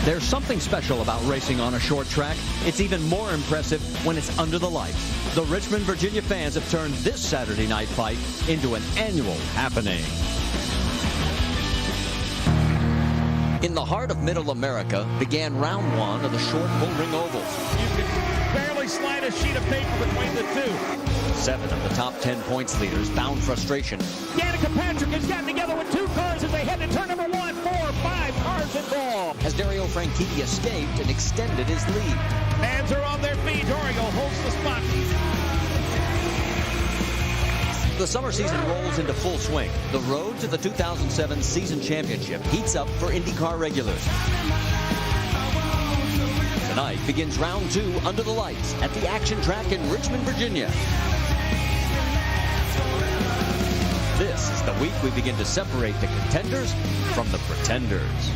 There's something special about racing on a short track. It's even more impressive when it's under the lights. The Richmond, Virginia fans have turned this Saturday night fight into an annual happening. In the heart of Middle America began round one of the short bullring ovals. You can barely slide a sheet of paper between the two. 7 of the top 10 points leaders found frustration. Danica Patrick has gotten together with 2 cars as they head to turn number 1, 4, 5 cars involved. As Dario Franchitti escaped and extended his lead. Fans are on their feet. Dario holds the spot. The summer season rolls into full swing. The road to the 2007 season championship heats up for IndyCar regulars. Tonight begins round 2 under the lights at the action track in Richmond, Virginia. This is the week we begin to separate the contenders from the pretenders.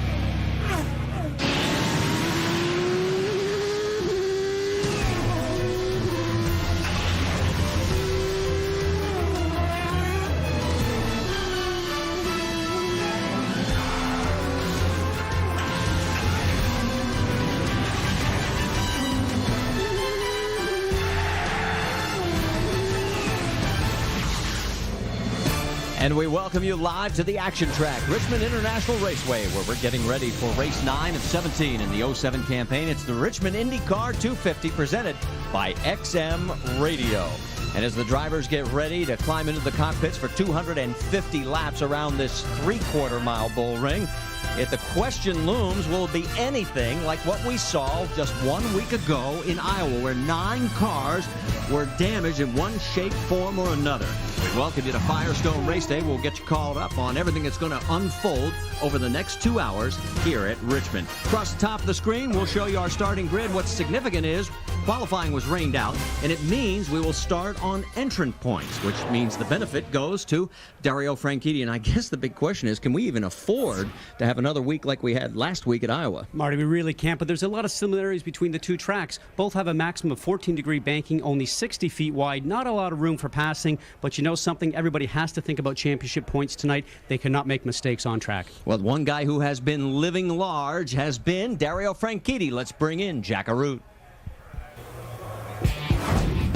And we welcome you live to the action track, Richmond International Raceway, where we're getting ready for race 9 of 17 in the 07 campaign. It's the Richmond IndyCar 250 presented by XM Radio. And as the drivers get ready to climb into the cockpits for 250 laps around this 3/4 mile bull ring, if the question looms, will it be anything like what we saw just 1 week ago in Iowa, where 9 cars were damaged in one shape, form, or another? We welcome you to Firestone Race Day. We'll get you called up on everything that's going to unfold over the next 2 hours here at Richmond. Across the top of the screen, we'll show you our starting grid. What's significant is qualifying was rained out, and it means we will start on entrant points, which means the benefit goes to Dario Franchitti. And I guess the big question is, can we even afford to have another week like we had last week at Iowa? Marty, we really can't, but there's a lot of similarities between the two tracks. Both have a maximum of 14-degree banking, only 60 feet wide, not a lot of room for passing, but you know something? Everybody has to think about championship points tonight. They cannot make mistakes on track. Well, one guy who has been living large has been Dario Franchitti. Let's bring in Jack Arute.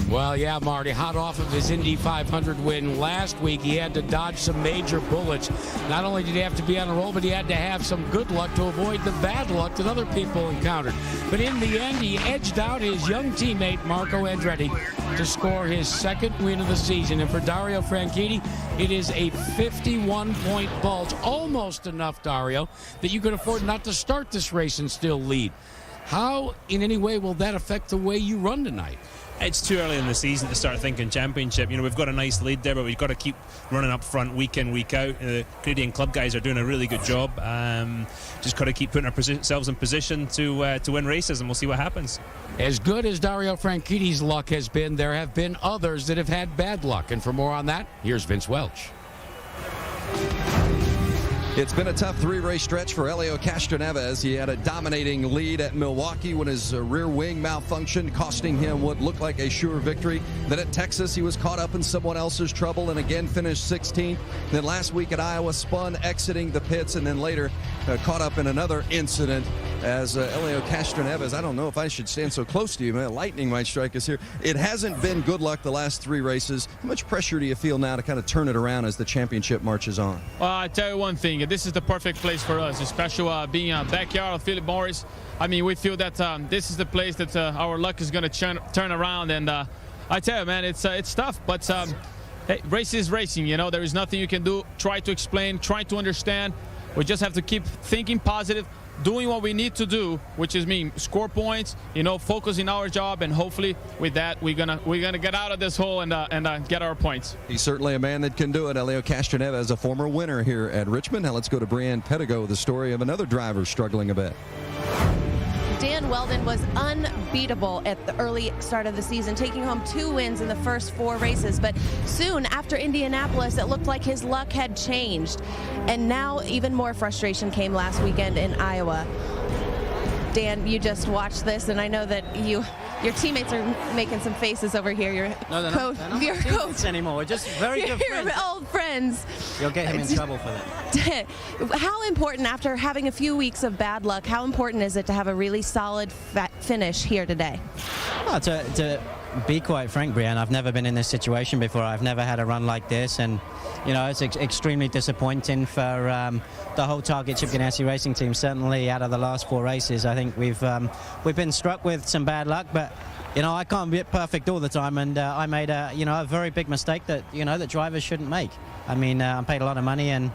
Well, yeah, Marty, hot off of his Indy 500 win last week, he had to dodge some major bullets. Not only did he have to be on a roll, but he had to have some good luck to avoid the bad luck that other people encountered. But in the end, he edged out his young teammate, Marco Andretti, to score his 2nd win of the season. And for Dario Franchitti, it is a 51-point bulge, almost enough, Dario, that you could afford not to start this race and still lead. How, in any way, will that affect the way you run tonight? It's too early in the season to start thinking championship. You know, we've got a nice lead there, but we've got to keep running up front week in, week out. The Canadian club guys are doing a really good job. Just got to keep putting ourselves in position to win races, and we'll see what happens. As good as Dario Franchitti's luck has been, there have been others that have had bad luck. And for more on that, here's Vince Welch. It's been a tough 3-race stretch for Helio Castroneves. He had a dominating lead at Milwaukee when his rear wing malfunctioned, costing him what looked like a sure victory. Then at Texas, he was caught up in someone else's trouble and again finished 16th. Then last week at Iowa, spun exiting the pits, and then later caught up in another incident as Helio Castroneves. I don't know if I should stand so close to you, man. Lightning might strike us here. It hasn't been good luck the last 3 races. How much pressure do you feel now to kind of turn it around as the championship marches on? Well, I tell you one thing. This is the perfect place for us, especially being a backyard of Philip Morris. I mean, we feel that this is the place that our luck is going to turn around. And I tell you, man, it's tough, but hey, race is racing. You know, there is nothing you can do. Try to explain, try to understand. We just have to keep thinking positive, doing what we need to do, which is score points, you know, focus in our job, and hopefully with that we're gonna get out of this hole and get our points. He's certainly a man that can do it. Helio Castroneves, a former winner here at Richmond. Now let's go to Brianne Pettigo with the story of another driver struggling a bit. Dan Weldon was unbeatable at the early start of the season, taking home 2 wins in the first 4 races. But soon after Indianapolis, it looked like his luck had changed. And now even more frustration came last weekend in Iowa. Dan, you just watched this, and I know that your teammates are making some faces over here. Your No, they're coach, not your coach anymore. We're just very good your friends. old friends. You'll get him in trouble for that. How important, after having a few weeks of bad luck, how important is it to have a really solid finish here today? Well, to be quite frank, Brianne, I've never been in this situation before. I've never had a run like this, and you know, it's extremely disappointing for the whole Target Chip Ganassi racing team. Certainly, out of the last 4 races, I think we've been struck with some bad luck, but you know, I can't be perfect all the time, and I made a very big mistake that that drivers shouldn't make. I mean, I paid a lot of money, and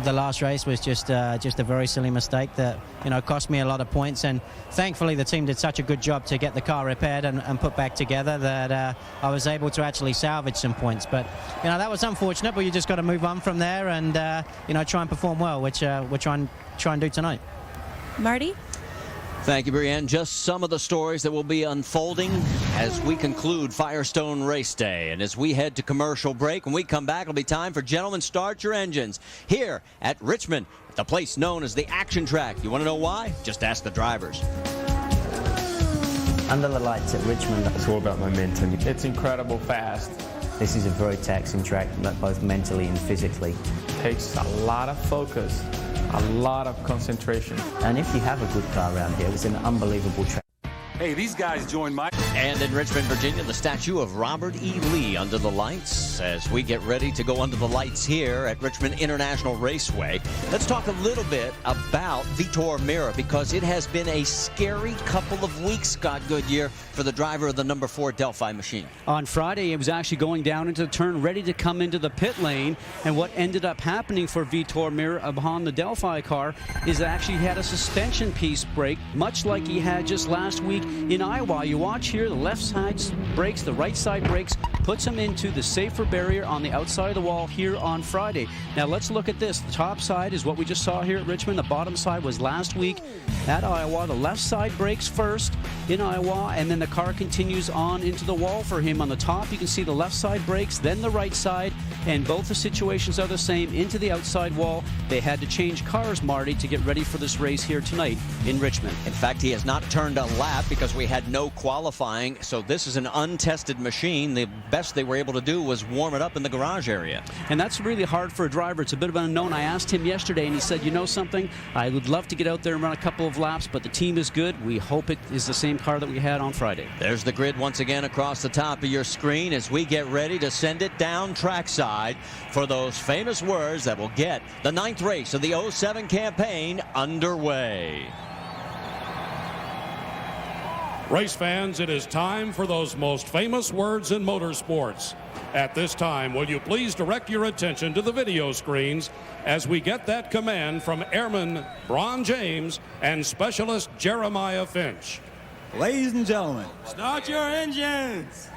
the last race was just a very silly mistake that cost me a lot of points, and thankfully the team did such a good job to get the car repaired and put back together that I was able to actually salvage some points. But that was unfortunate, but you just got to move on from there and try and perform well, which we're trying to do tonight. Marty? Thank you, Brianne. Just some of the stories that will be unfolding as we conclude Firestone Race Day. And as we head to commercial break, when we come back, it'll be time for Gentlemen Start Your Engines here at Richmond, the place known as the Action Track. You want to know why? Just ask the drivers. Under the lights at Richmond. It's all about momentum. It's incredible fast. This is a very taxing track, both mentally and physically. It takes a lot of focus, a lot of concentration. And if you have a good car around here, it's an unbelievable track. Hey, these guys joined my... And in Richmond, Virginia, the statue of Robert E. Lee under the lights as we get ready to go under the lights here at Richmond International Raceway. Let's talk a little bit about Vitor Meira, because it has been a scary couple of weeks, Scott Goodyear, for the driver of the number 4 Delphi machine. On Friday, it was actually going down into the turn, ready to come into the pit lane, and what ended up happening for Vitor Meira upon the Delphi car is that actually he had a suspension piece break, much like he had just last week in Iowa. You watch here, the left side brakes, the right side brakes, puts him into the safer barrier on the outside of the wall here on Friday. Now let's look at this. The top side is what we just saw here at Richmond. The bottom side was last week at Iowa. The left side brakes first in Iowa, and then the car continues on into the wall for him. On the top, you can see the left side brakes, then the right side, and both the situations are the same, into the outside wall. They had to change cars, Marty, to get ready for this race here tonight in Richmond. In fact, he has not turned a lap because we had no qualifying, so this is an untested machine. The best they were able to do was warm it up in the garage area. And that's really hard for a driver. It's a bit of an unknown. I asked him yesterday, and he said, you know something, I would love to get out there and run a couple of laps, but the team is good. We hope it is the same car that we had on Friday. There's the grid once again across the top of your screen as we get ready to send it down trackside for those famous words that will get the 9th race of the 07 campaign underway. Race fans, it is time for those most famous words in motorsports. At this time, will you please direct your attention to the video screens as we get that command from Airman Bron James and Specialist Jeremiah Finch. Ladies and gentlemen, start your engines!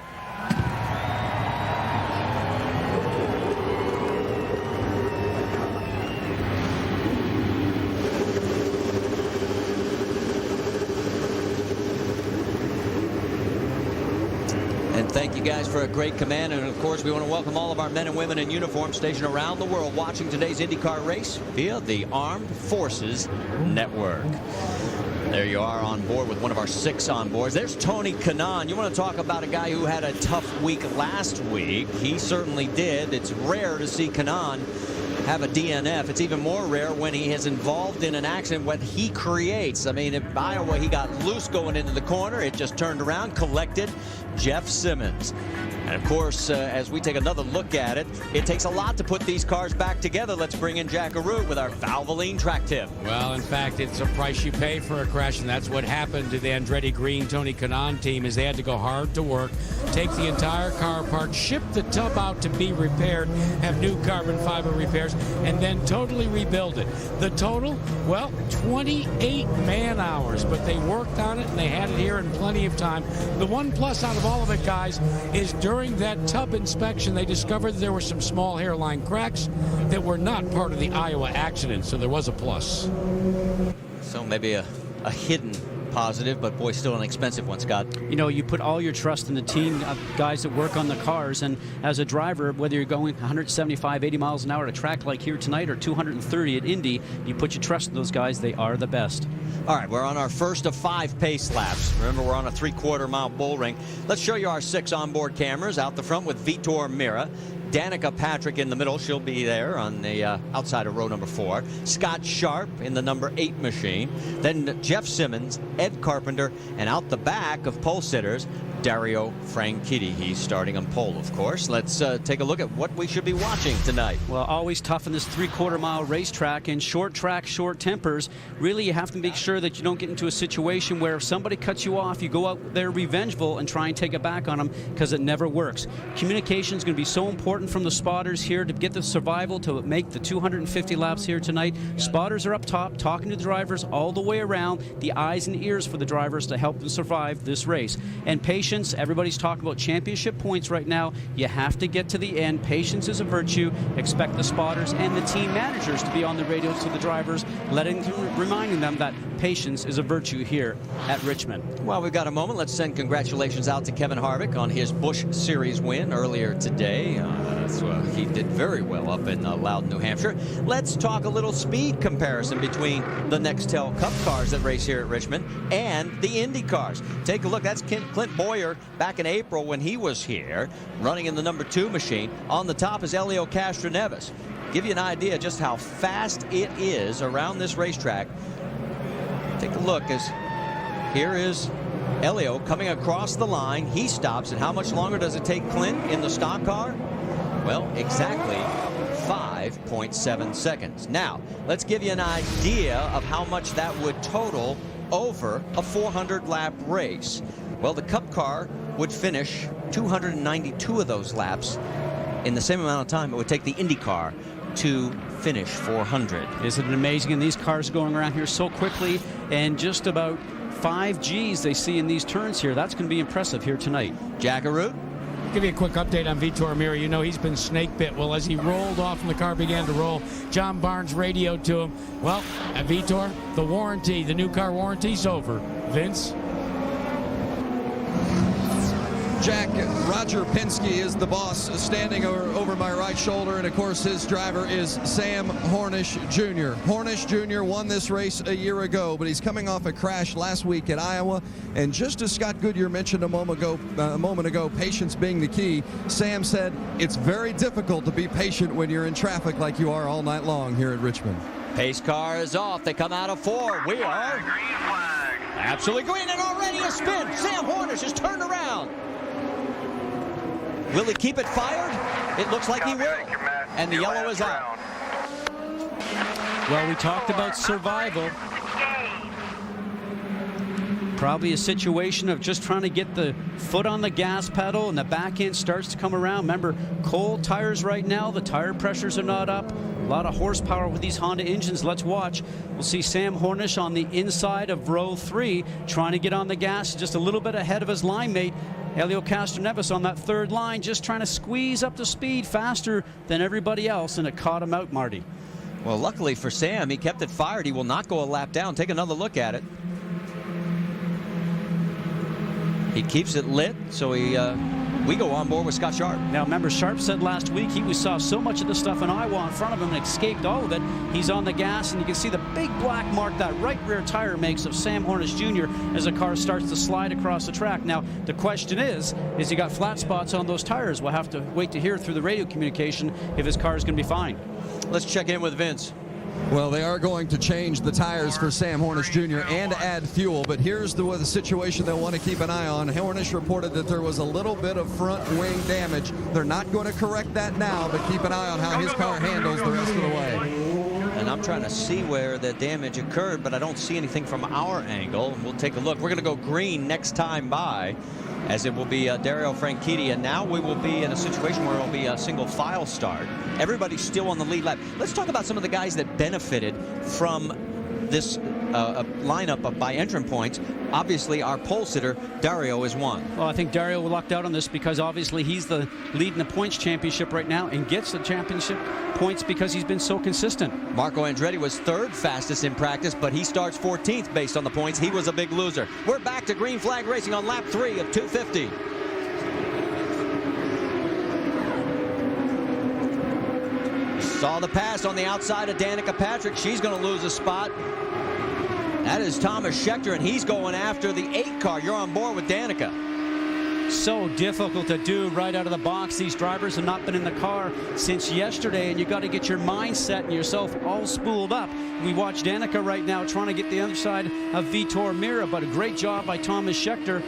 And thank you guys for a great command. And of course, we want to welcome all of our men and women in uniform stationed around the world watching today's IndyCar race via the Armed Forces Network. There you are on board with one of our 6 on boards. There's Tony Kanaan. You want to talk about a guy who had a tough week last week. He certainly did. It's rare to see Kanaan have a DNF. It's even more rare when he is involved in an accident, what he creates. I mean, in Iowa, he got loose going into the corner. It just turned around, collected Jeff Simmons. And of course, as we take another look at it, it takes a lot to put these cars back together. Let's bring in Jack Arute with our Valvoline track tip. Well, in fact, it's a price you pay for a crash, and that's what happened to the Andretti Green Tony Kanaan team, is they had to go hard to work, take the entire car apart, ship the tub out to be repaired, have new carbon fiber repairs, and then totally rebuild it. The total, well, 28 man hours, but they worked on it, and they had it here in plenty of time. The one plus out of all of it, guys, is during that tub inspection, they discovered there were some small hairline cracks that were not part of the Iowa accident, so there was a plus. So maybe a hidden positive, but boy, still an expensive one, Scott. You know, you put all your trust in the team, guys that work on the cars, and as a driver, whether you're going 175, 80 miles an hour at a track like here tonight or 230 at Indy, you put your trust in those guys. They are the best. All right, we're on our first of 5 pace laps. Remember, we're on a 3/4 mile bull ring. Let's show you our 6 onboard cameras out the front with Vitor Mira. Danica Patrick in the middle. She'll be there on the outside of row number 4. Scott Sharp in the number 8 machine. Then Jeff Simmons, Ed Carpenter, and out the back of pole sitters, Dario Franchitti. He's starting on pole, of course. Let's take a look at what we should be watching tonight. Well, always tough in this 3/4 mile racetrack and short track, short tempers. Really, you have to make sure that you don't get into a situation where if somebody cuts you off, you go out there revengeful and try and take it back on them, because it never works. Communication is going to be so important from the spotters here to get the survival to make the 250 laps here tonight. Spotters are up top talking to the drivers all the way around, the eyes and ears for the drivers to help them survive this race. And patience. Everybody's talking about championship points right now. You have to get to the end. Patience is a virtue. Expect the spotters and the team managers to be on the radios to the drivers, reminding them that patience is a virtue here at Richmond. Well, we've got a moment. Let's send congratulations out to Kevin Harvick on his Busch Series win earlier today. He did very well up in Loudon, New Hampshire. Let's talk a little speed comparison between the Nextel Cup cars that race here at Richmond and the Indy cars. Take a look. That's Clint Boyer back in April when he was here, running in the number 2 machine. On the top is Elio Castroneves. Give you an idea just how fast it is around this racetrack. Take a look as here is Elio coming across the line. He stops, and how much longer does it take Clint in the stock car? Well, exactly 5.7 seconds. Now, let's give you an idea of how much that would total over a 400-lap race. Well, the Cup car would finish 292 of those laps in the same amount of time it would take the IndyCar to finish 400. Isn't it amazing? And these cars going around here so quickly, and just about 5 Gs they see in these turns here. That's going to be impressive here tonight. Jackaroo? Give you a quick update on Vitor Mira. You know, he's been snake bit. Well, as he rolled off and the car began to roll, John Barnes radioed to him, well, at Vitor, the new car warranty's over. Vince? Jack, Roger Penske is the boss, standing over my right shoulder, and of course his driver is Sam Hornish Jr. Hornish Jr. won this race a year ago, but he's coming off a crash last week at Iowa, and just as Scott Goodyear mentioned a moment ago, patience being the key, Sam said it's very difficult to be patient when you're in traffic like you are all night long here at Richmond. Pace car is off. They come out of 4. We are absolutely green, and already a spin. Sam Hornish has turned around. Will he keep it fired? It looks like he will. And the yellow is out. Well, we talked about survival. Probably a situation of just trying to get the foot on the gas pedal and the back end starts to come around. Remember, cold tires right now. The tire pressures are not up. A lot of horsepower with these Honda engines. Let's watch. We'll see Sam Hornish on the inside of row 3 trying to get on the gas just a little bit ahead of his line mate. Elio Castroneves on that 3rd line, just trying to squeeze up the speed faster than everybody else, and it caught him out, Marty. Well, luckily for Sam, he kept it fired. He will not go a lap down. Take another look at it. He keeps it lit, so we go on board with Scott Sharp. Now, remember, Sharp said last week we saw so much of the stuff in Iowa in front of him and escaped all of it. He's on the gas, and you can see the big black mark that right rear tire makes of Sam Hornish Jr. as the car starts to slide across the track. Now, the question is he got flat spots on those tires? We'll have to wait to hear through the radio communication if his car is going to be fine. Let's check in with Vince. Well, they are going to change the tires for Sam Hornish Jr. and add fuel, but here's the situation they'll want to keep an eye on. Hornish reported that there was a little bit of front wing damage. They're not going to correct that now, but keep an eye on how his car handles the rest of the way. And I'm trying to see where the damage occurred, but I don't see anything from our angle. We'll take a look. We're going to go green next time by, as it will be Dario Franchitti, and now we will be in a situation where it will be a single file start. Everybody's still on the lead lap. Let's talk about some of the guys that benefited from this lineup by entrant points. Obviously, our pole sitter, Dario, is one. Well, I think Dario lucked out on this because obviously he's the lead in the points championship right now and gets the championship points because he's been so consistent. Marco Andretti was third fastest in practice, but he starts 14th based on the points. He was a big loser. We're back to green flag racing on lap 3 of 250. Saw the pass on the outside of Danica Patrick. She's going to lose a spot. That is Thomas Schechter, and he's going after the 8 car. You're on board with Danica. So difficult to do right out of the box. These drivers have not been in the car since yesterday, and you got to get your mindset and yourself all spooled up. We watch Danica right now trying to get the other side of Vitor Mira, but a great job by Thomas Schechter.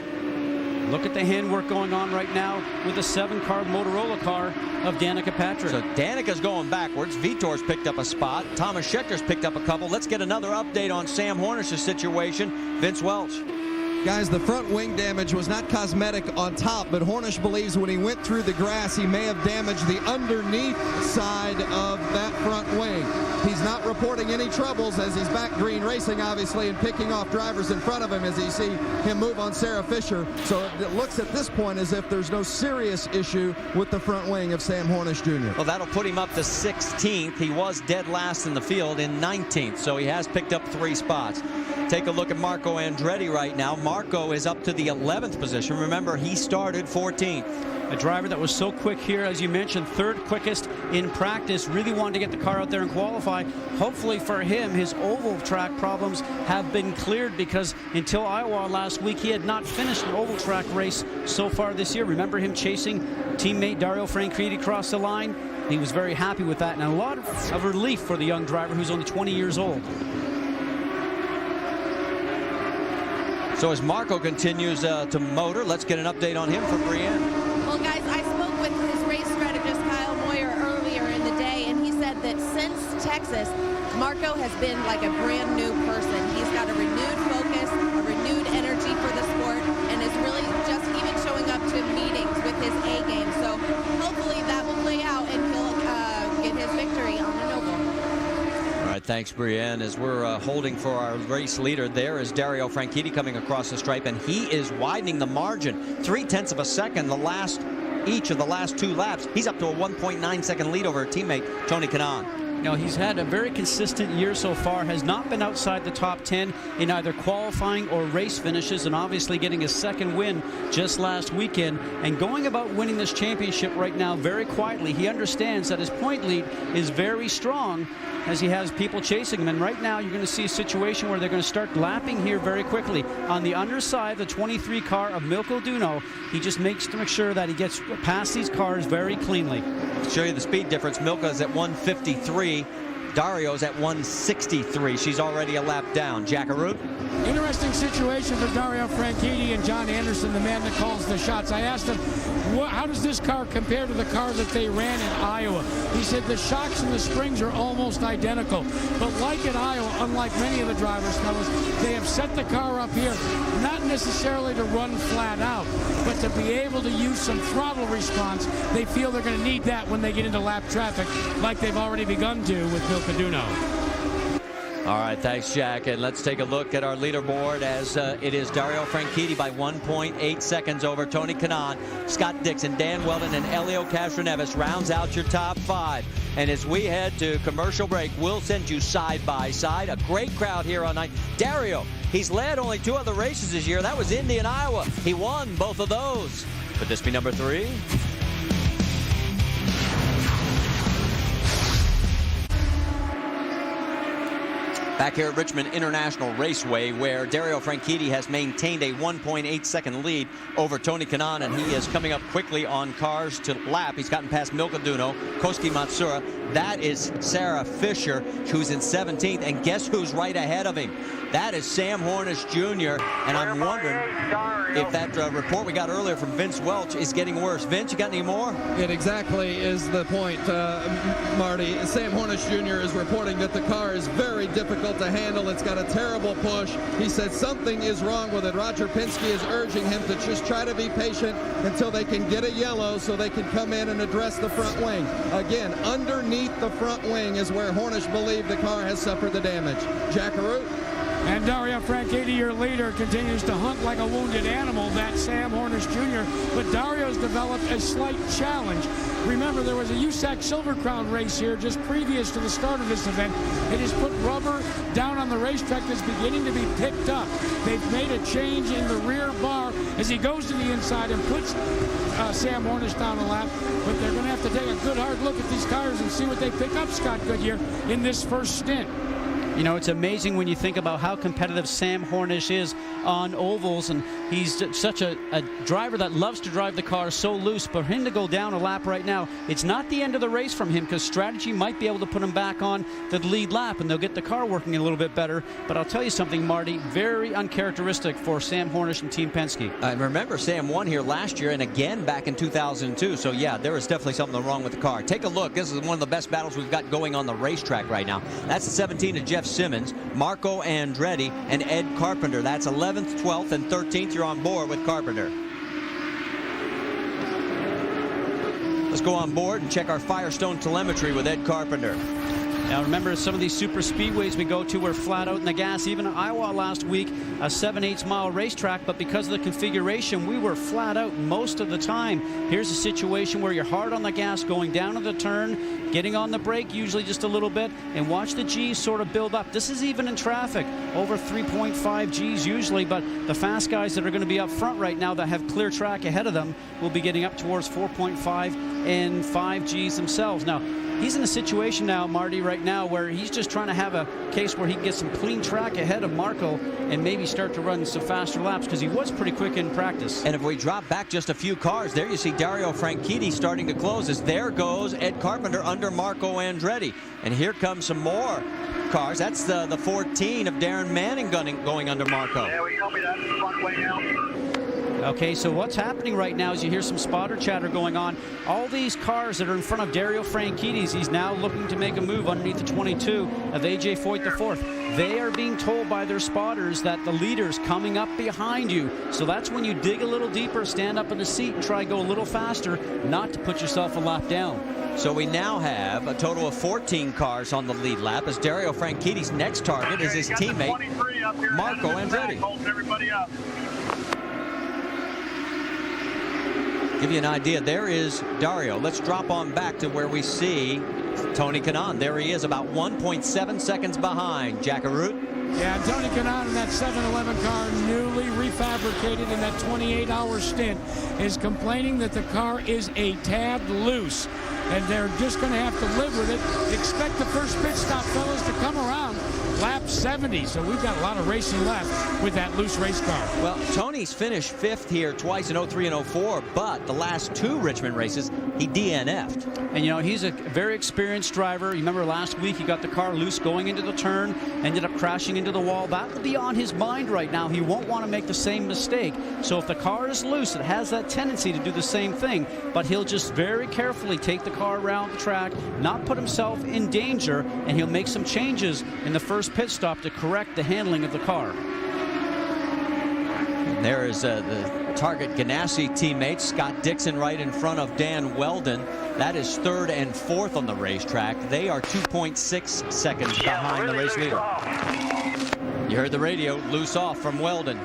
Look at the handwork going on right now with the 7-car Motorola car of Danica Patrick. So Danica's going backwards. Vitor's picked up a spot. Thomas Schechter's picked up a couple. Let's get another update on Sam Hornish's situation. Vince Welch. Guys, the front wing damage was not cosmetic on top, but Hornish believes when he went through the grass, he may have damaged the underneath side of that front wing. He's not reporting any troubles as he's back green racing, obviously, and picking off drivers in front of him as you see him move on Sarah Fisher. So it looks at this point as if there's no serious issue with the front wing of Sam Hornish Jr. Well, that'll put him up to 16th. He was dead last in the field in 19th, so he has picked up 3 spots. Take a look at Marco Andretti right now. Marco is up to the 11th position. Remember, he started 14th. A driver that was so quick here, as you mentioned, 3rd quickest in practice, really wanted to get the car out there and qualify. Hopefully for him, his oval track problems have been cleared because until Iowa last week, he had not finished an oval track race so far this year. Remember him chasing teammate Dario Franchitti across the line? He was very happy with that, and a lot of relief for the young driver who's only 20 years old. So as Marco continues to motor, let's get an update on him from Brienne. Well, guys, I spoke with his race strategist, Kyle Moyer, earlier in the day, and he said that since Texas, Marco has been like a brand new person. He's got a renewed focus, a renewed energy for the sport, and is really just even showing up to meetings with his A game. So hopefully that will play out and he'll get his victory on the Noble. All right, thanks, Brienne. As we're holding for our race leader, there is Dario Franchitti coming across the stripe, and he is widening the margin 0.3 of a second each of the last 2 laps. He's up to a 1.9 second lead over teammate Tony Kanaan. Now, he's had a very consistent year so far, has not been outside the top 10 in either qualifying or race finishes, and obviously getting his 2nd win just last weekend and going about winning this championship right now very quietly. He understands that his point lead is very strong as he has people chasing him, and right now you're going to see a situation where they're going to start lapping here very quickly. On the underside, the 23 car of Milko Duno, he just makes to make sure that he gets past these cars very cleanly. To show you the speed difference, Milka's at 153. Dario's at 163. She's already a lap down. Jack Arute. Interesting situation for Dario Franchitti and John Anderson, the man that calls the shots. I asked him, how does this car compare to the car that they ran in Iowa? He said the shocks and the springs are almost identical. But like in Iowa, unlike many of the drivers, fellas, they have set the car up here, not necessarily to run flat out, but to be able to use some throttle response. They feel they're going to need that when they get into lap traffic, like they've already begun to with Milko Duno. All right, thanks, Jack. And let's take a look at our leaderboard as it is Dario Franchitti by 1.8 seconds over Tony Kanaan. Scott Dixon, Dan Weldon, and Helio Castroneves rounds out your top 5. And as we head to commercial break, we'll send you side by side. A great crowd here on night. Dario, he's led only 2 other races this year. That was Indy and Iowa. He won both of those. Could this be number 3? Back here at Richmond International Raceway, where Dario Franchitti has maintained a 1.8 second lead over Tony Kanaan, and he is coming up quickly on cars to lap. He's gotten past Milko Duno, Koski Matsura. That is Sarah Fisher, who's in 17th, and guess who's right ahead of him? That is Sam Hornish Jr., and I'm wondering if that report we got earlier from Vince Welch is getting worse. Vince, you got any more? It exactly is the point, Marty. Sam Hornish Jr. is reporting that the car is very difficult to handle. It's got a terrible push. He said something is wrong with it. Roger Penske is urging him to just try to be patient until they can get a yellow so they can come in and address the front wing. Again, underneath the front wing is where Hornish believed the car has suffered the damage. Jack Arute? And Dario Franchitti, your leader, continues to hunt like a wounded animal, that Sam Hornish Jr. But Dario's developed a slight challenge. Remember, there was a USAC Silver Crown race here just previous to the start of this event. It has put rubber down on the racetrack that's beginning to be picked up. They've made a change in the rear bar as he goes to the inside and puts Sam Hornish down a lap. But they're going to have to take a good hard look at these tires and see what they pick up, Scott Goodyear, in this first stint. You know, it's amazing when you think about how competitive Sam Hornish is on ovals, and he's such a driver that loves to drive the car so loose. But for him to go down a lap right now, it's not the end of the race from him, because strategy might be able to put him back on the lead lap, and they'll get the car working a little bit better. But I'll tell you something, Marty, very uncharacteristic for Sam Hornish and Team Penske. I remember Sam won here last year and again back in 2002. So, yeah, there is definitely something wrong with the car. Take a look. This is one of the best battles we've got going on the racetrack right now. That's the 17 of Jeff Simmons, Marco Andretti, and Ed Carpenter. That's 11th, 12th, and 13th. You're on board with Carpenter. Let's go on board and check our Firestone telemetry with Ed Carpenter. Now remember, some of these super speedways we go to were flat out in the gas. Even at Iowa last week, a 7/8 mile racetrack, but because of the configuration, we were flat out most of the time. Here's a situation where you're hard on the gas going down to the turn, getting on the brake usually just a little bit, and watch the G's sort of build up. This is even in traffic, over 3.5 G's usually, but the fast guys that are going to be up front right now that have clear track ahead of them will be getting up towards 4.5 and 5 G's themselves. Now, he's in a situation now, Marty, right now where he's just trying to have a case where he can get some clean track ahead of Marco and maybe start to run some faster laps, because he was pretty quick in practice. And if we drop back just a few cars, there you see Dario Franchitti starting to close as there goes Ed Carpenter under Marco Andretti. And here comes some more cars. That's the 14 of Darren Manning going under Marco. Yeah, we told me that's the front way out. Okay, so what's happening right now is you hear some spotter chatter going on. All these cars that are in front of Dario Franchitti's, he's now looking to make a move underneath the 22 of A.J. Foyt IV. They are being told by their spotters that the leader's coming up behind you. So that's when you dig a little deeper, stand up in the seat, and try to go a little faster, not to put yourself a lap down. So we now have a total of 14 cars on the lead lap, as Dario Franchitti's next target is his teammate, Marco Andretti. Give you an idea, there is Dario. Let's drop on back to where we see Tony Kanaan. There he is, about 1.7 seconds behind Jack Arute. Yeah, Tony Kanaan in that 7-Eleven car, newly refabricated in that 28-hour stint, is complaining that the car is a tad loose, and they're just going to have to live with it. Expect the first pit stop, fellas, to come around lap 70, so we've got a lot of racing left with that loose race car. Well, Tony's finished 5th here twice in 03 and 04, but the last 2 Richmond races, he DNF'd. And, you know, he's a very experienced driver. You remember last week he got the car loose going into the turn, ended up crashing into the wall. That will be on his mind right now. He won't want to make the same mistake. So if the car is loose, it has that tendency to do the same thing, but he'll just very carefully take the car around the track, not put himself in danger, and he'll make some changes in the first pit stop to correct the handling of the car. And there is the Target Ganassi teammate, Scott Dixon, right in front of Dan Weldon. That is 3rd and 4th on the racetrack. They are 2.6 seconds behind the race leader. You heard the radio, loose off from Weldon.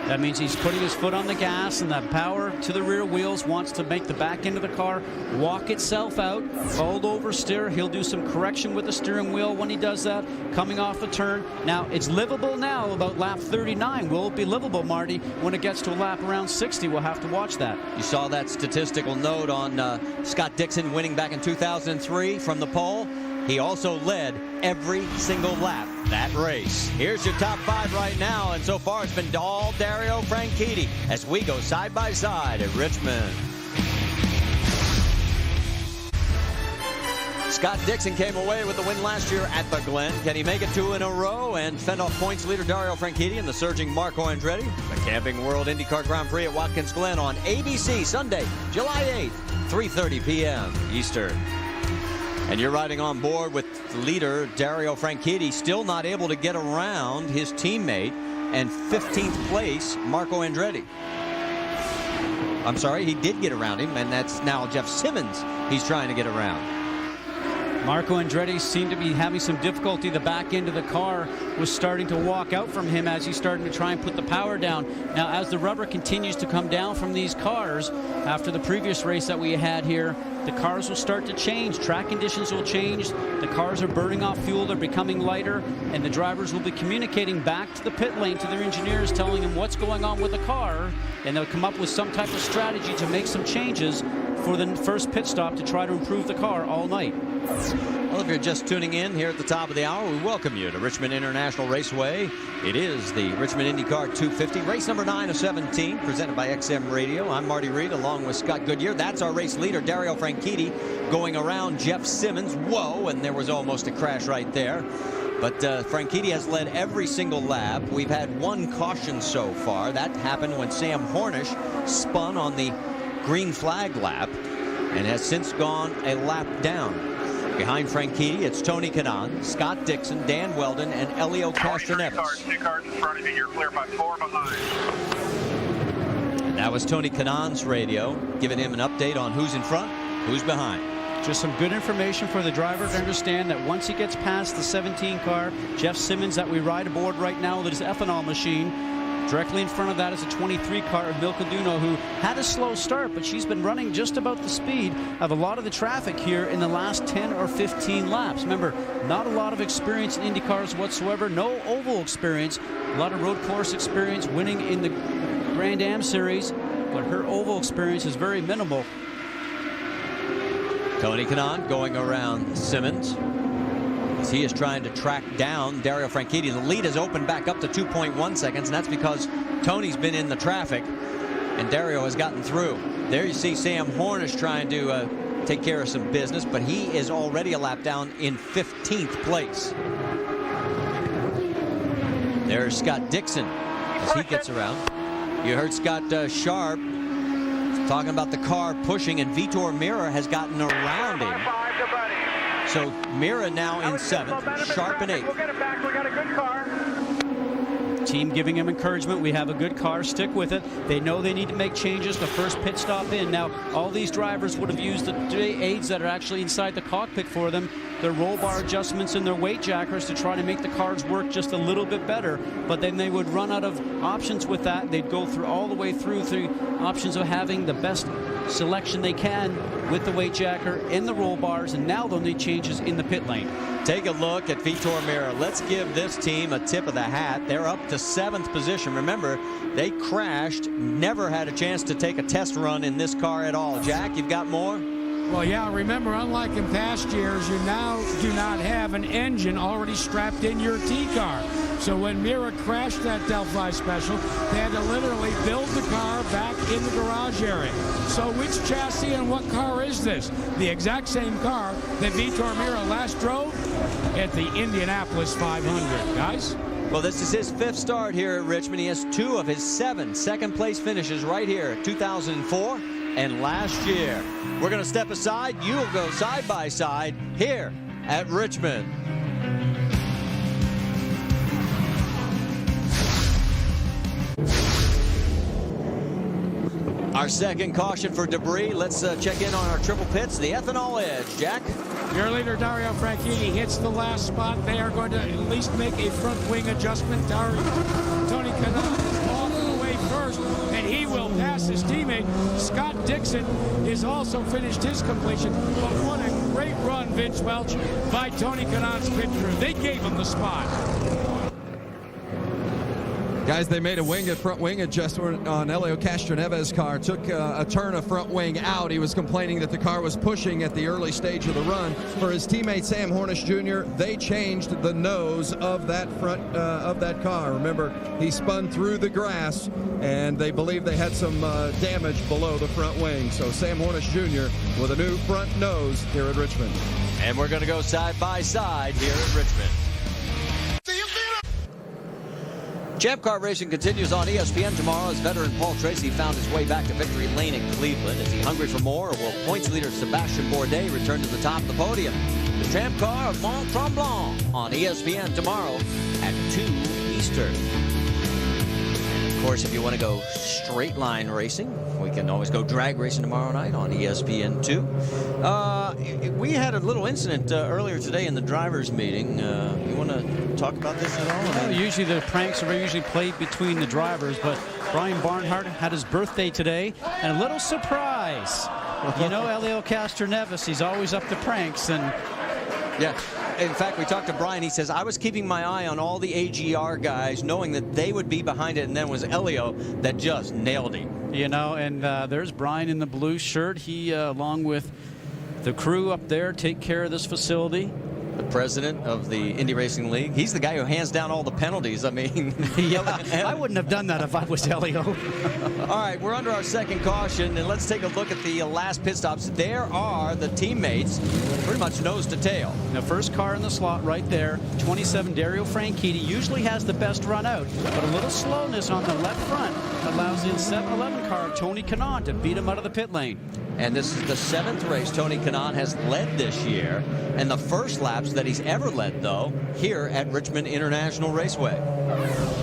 That means he's putting his foot on the gas, and the power to the rear wheels wants to make the back end of the car walk itself out. Fold over steer. He'll do some correction with the steering wheel when he does that, coming off the turn. Now, it's livable now about lap 39. Will it be livable, Marty, when it gets to a lap around 60? We'll have to watch that. You saw that statistical note on Scott Dixon winning back in 2003 from the pole. He also led every single lap that race. Here's your top 5 right now, and so far it's been all Dario Franchitti as we go side by side at Richmond. Scott Dixon came away with the win last year at the Glen. Can he make it 2 in a row and fend off points leader Dario Franchitti and the surging Marco Andretti? The Camping World IndyCar Grand Prix at Watkins Glen on ABC Sunday, July 8th, 3:30 p.m. Eastern. And you're riding on board with leader Dario Franchitti, still not able to get around his teammate, and 15th place Marco Andretti. I'm sorry, he did get around him, and that's now Jeff Simmons he's trying to get around. Marco Andretti seemed to be having some difficulty. The back end of the car was starting to walk out from him as he's starting to try and put the power down. Now, as the rubber continues to come down from these cars, after the previous race that we had here, the cars will start to change. Track conditions will change. The cars are burning off fuel. They're becoming lighter. And the drivers will be communicating back to the pit lane to their engineers, telling them what's going on with the car. And they'll come up with some type of strategy to make some changes for the first pit stop to try to improve the car all night. Well, if you're just tuning in here at the top of the hour, we welcome you to Richmond International Raceway. It is the Richmond IndyCar 250, race number 9 of 17, presented by XM Radio. I'm Marty Reed, along with Scott Goodyear. That's our race leader, Dario Franchitti, going around Jeff Simmons. Whoa, and there was almost a crash right there. But Franchitti has led every single lap. We've had one caution so far. That happened when Sam Hornish spun on the green flag lap and has since gone a lap down. Behind Franchitti, it's Tony Kanaan, Scott Dixon, Dan Weldon, and Elio Castroneves. 2 cars in front of you. You're clear by 4 behind. And that was Tony Kanaan's radio, giving him an update on who's in front, who's behind. Just some good information for the driver to understand that once he gets past the 17 car, Jeff Simmons that we ride aboard right now with his ethanol machine, directly in front of that is a 23 car of Milka Duno, who had a slow start, but she's been running just about the speed of a lot of the traffic here in the last 10 or 15 laps. Remember, not a lot of experience in Indy cars whatsoever, no oval experience, a lot of road course experience, winning in the Grand Am Series, but her oval experience is very minimal. Tony Kanaan going around Simmons as he is trying to track down Dario Franchitti. The lead has opened back up to 2.1 seconds, and that's because Tony's been in the traffic and Dario has gotten through. There you see Sam Hornish trying to take care of some business, but he is already a lap down in 15th place. There's Scott Dixon as he gets around. You heard Scott Sharp talking about the car pushing, and Vitor Meira has gotten around him. So Meira now in 7th, Sharp in 8th. We'll get it back. We got a good car. Team giving him encouragement. We have a good car. Stick with it. They know they need to make changes. The first pit stop in. Now, all these drivers would have used the aids that are actually inside the cockpit for them, their roll bar adjustments and their weight jackers to try to make the cars work just a little bit better. But then they would run out of options with that. They'd go through all the way through the options of having the best selection they can with the weight jacker and the roll bars, and now they'll need changes in the pit lane. Take a look at Vitor Meira. Let's give this team a tip of the hat. They're up to 7th position. Remember, they crashed, never had a chance to take a test run in this car at all. Jack, you've got more? Well, yeah, remember, unlike in past years, you now do not have an engine already strapped in your T-car. So when Meira crashed that Delphi Special, they had to literally build the car back in the garage area. So which chassis and what car is this? The exact same car that Vitor Meira last drove at the Indianapolis 500, guys. Well, this is his 5th start here at Richmond. He has 2 of his 7 second-place finishes right here, 2004 and last year. We're going to step aside. You'll go side by side here at Richmond. Our second caution for debris. Let's check in on our triple pits, the ethanol edge. Jack? Your leader, Dario Franchitti, hits the last spot. They are going to at least make a front wing adjustment. Tony Kanaan is all the way first, and he will pass his teammate. Scott Dixon is also finished his completion. But what a great run, Vince Welch, by Tony Kanaan's pit crew. They gave him the spot. Guys, they made a front wing adjustment on Elio Castroneves' car. Took a turn of front wing out. He was complaining that the car was pushing at the early stage of the run. For his teammate Sam Hornish Jr., they changed the nose of that front of that car. Remember, he spun through the grass, and they believe they had some damage below the front wing. So Sam Hornish Jr. with a new front nose here at Richmond. And we're going to go side by side here at Richmond. Champ Car racing continues on ESPN tomorrow as veteran Paul Tracy found his way back to victory lane in Cleveland. Is he hungry for more, or will points leader Sebastian Bourdais return to the top of the podium? The Champ Car of Mont Tremblant on ESPN tomorrow at 2 Eastern. course, if you want to go straight line racing, we can always go drag racing tomorrow night on ESPN2. We had a little incident earlier today in the drivers' meeting. You want to talk about this at all? Well, usually the pranks are usually played between the drivers, but Brian Barnhart had his birthday today, and a little surprise. You know, Elio Castroneves, he's always up to pranks, and yeah. In fact, we talked to Brian. He says, I was keeping my eye on all the AGR guys, knowing that they would be behind it, and then it was Elio that just nailed him. You know, and there's Brian in the blue shirt. He, along with the crew up there, take care of this facility. The president of the Indy Racing League. He's the guy who hands down all the penalties. I mean, yeah, I wouldn't have done that if I was Elio. All right, we're under our second caution, and let's take a look at the last pit stops. There are the teammates, pretty much nose to tail. The first car in the slot right there, 27 Dario Franchitti, usually has the best run out, but a little slowness on the left front allows the 7-11 car of Tony Kanaan to beat him out of the pit lane. And this is the 7th race Tony Kanaan has led this year, and the first laps that he's ever led, though, here at Richmond International Raceway.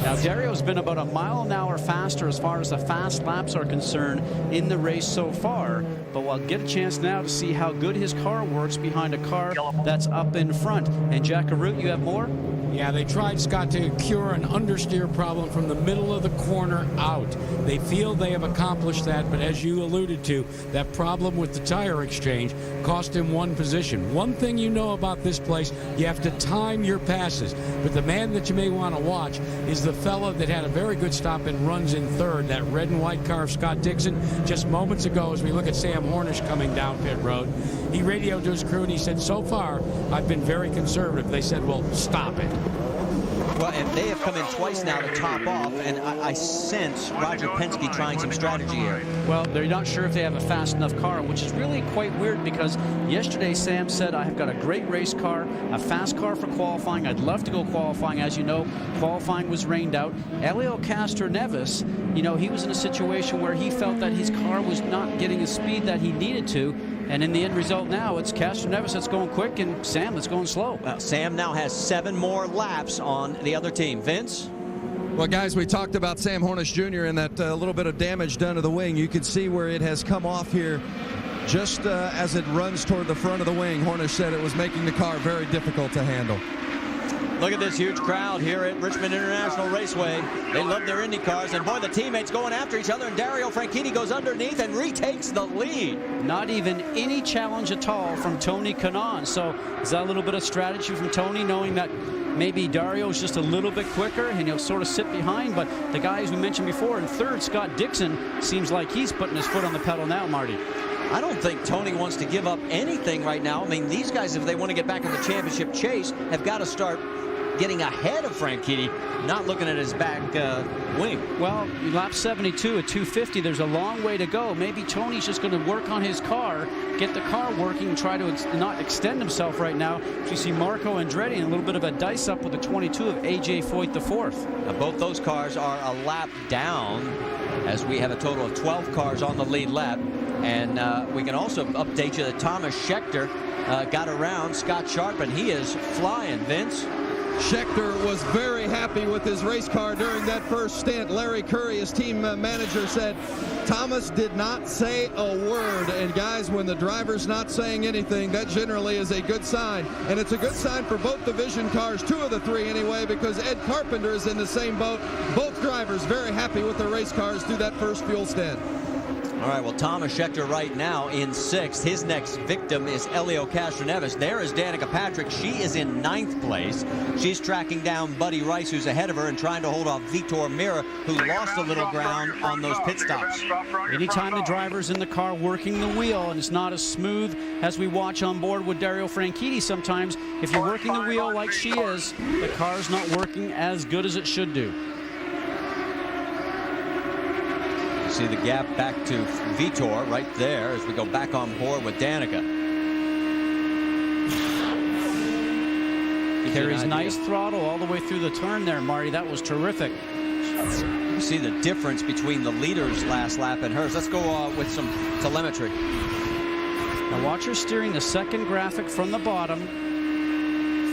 Now, Dario's been about a mile an hour faster as far as the fast laps are concerned in the race so far, but we'll get a chance now to see how good his car works behind a car that's up in front. And Jack Arute, you have more? Yeah, they tried, Scott, to cure an understeer problem from the middle of the corner out. They feel they have accomplished that, but as you alluded to, that problem with the tire exchange cost him one position. One thing you know about this place, you have to time your passes. But the man that you may want to watch is the fella that had a very good stop and runs in third, that red and white car of Scott Dixon. Just moments ago, as we look at Sam Hornish coming down pit road, he radioed to his crew and he said, so far, I've been very conservative. They said, well, stop it. Well, and they have come in twice now to top off, and I sense Roger Penske trying some strategy here. Well, they're not sure if they have a fast enough car, which is really quite weird because yesterday Sam said, I have got a great race car, a fast car for qualifying. I'd love to go qualifying. As you know, qualifying was rained out. Elio Castroneves, you know, he was in a situation where he felt that his car was not getting the speed that he needed to. And in the end result now, it's Castroneves that's going quick and Sam that's going slow. Well, Sam now has 7 more laps on the other team. Vince? Well, guys, we talked about Sam Hornish Jr. and that little bit of damage done to the wing. You can see where it has come off here just as it runs toward the front of the wing. Hornish said it was making the car very difficult to handle. Look at this huge crowd here at Richmond International Raceway. They love their Indy cars, and boy, the teammates going after each other, and Dario Franchitti goes underneath and retakes the lead. Not even any challenge at all from Tony Kanaan. So is that a little bit of strategy from Tony, knowing that maybe Dario's just a little bit quicker and he'll sort of sit behind, but the guys we mentioned before in third, Scott Dixon, seems like he's putting his foot on the pedal now, Marty. I don't think Tony wants to give up anything right now. I mean, these guys, if they want to get back in the championship chase, have got to start getting ahead of Franchitti, not looking at his back wing. Well, lap 72 at 250, there's a long way to go. Maybe Tony's just going to work on his car, get the car working, and try to not extend himself right now. So you see Marco Andretti and a little bit of a dice up with the 22 of A.J. Foyt the fourth. Now, both those cars are a lap down, as we have a total of 12 cars on the lead lap. And we can also update you that Thomas Scheckter got around Scott Sharp, and he is flying, Vince. Scheckter was very happy with his race car during that first stint. Larry Curry, his team manager, said Thomas did not say a word. And guys, when the driver's not saying anything, that generally is a good sign. And it's a good sign for both division cars, 2 of the 3 anyway, because Ed Carpenter is in the same boat. Both drivers very happy with their race cars through that first fuel stint. All right, well, Thomas Scheckter right now in 6th. His next victim is Elio Castroneves. There is Danica Patrick. She is in 9th place. She's tracking down Buddy Rice, who's ahead of her, and trying to hold off Vitor Meira, who lost a little ground on those pit stops. Anytime the driver's in the car working the wheel and it's not as smooth as we watch on board with Dario Franchitti sometimes, if you're working the wheel like she is, the car's not working as good as it should do. See the gap back to Vitor right there as we go back on board with Danica. Carries nice throttle all the way through the turn there, Marty. That was terrific. You see the difference between the leader's last lap and hers. Let's go with some telemetry. Now watch her steering the second graphic from the bottom.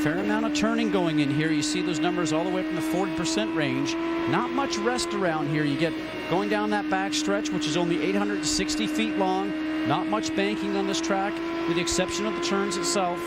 Fair amount of turning going in here. You see those numbers all the way up in the 40% range. Not much rest around here. You get going down that back stretch, which is only 860 feet long. Not much banking on this track, with the exception of the turns itself.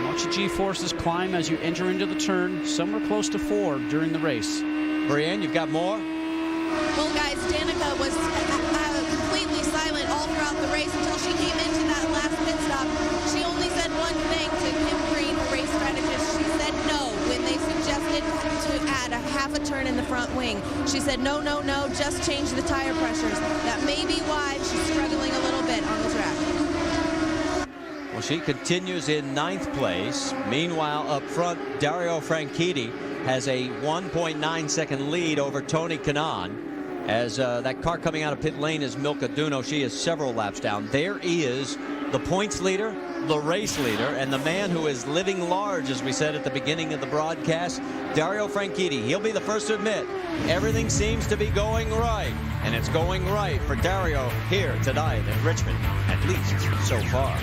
Watch the G-forces climb as you enter into the turn, somewhere close to 4 during the race. Brienne, you've got more? Well, guys, Danica was completely silent all throughout the race until she came into that last pit stop. She only said one thing to Kim Green, her race strategist. She said no when they suggested to add a half a turn in the front wing. She said, no, no, no, just change the tire pressures. That may be why she's struggling a little bit on the track. Well, she continues in 9th place. Meanwhile, up front, Dario Franchitti has a 1.9-second lead over Tony Kanaan. As that car coming out of pit lane is Milka Duno. She is several laps down. There is the points leader, the race leader, and the man who is living large, as we said at the beginning of the broadcast, Dario Franchitti. He'll be the first to admit everything seems to be going right, and it's going right for Dario here tonight at Richmond, at least so far.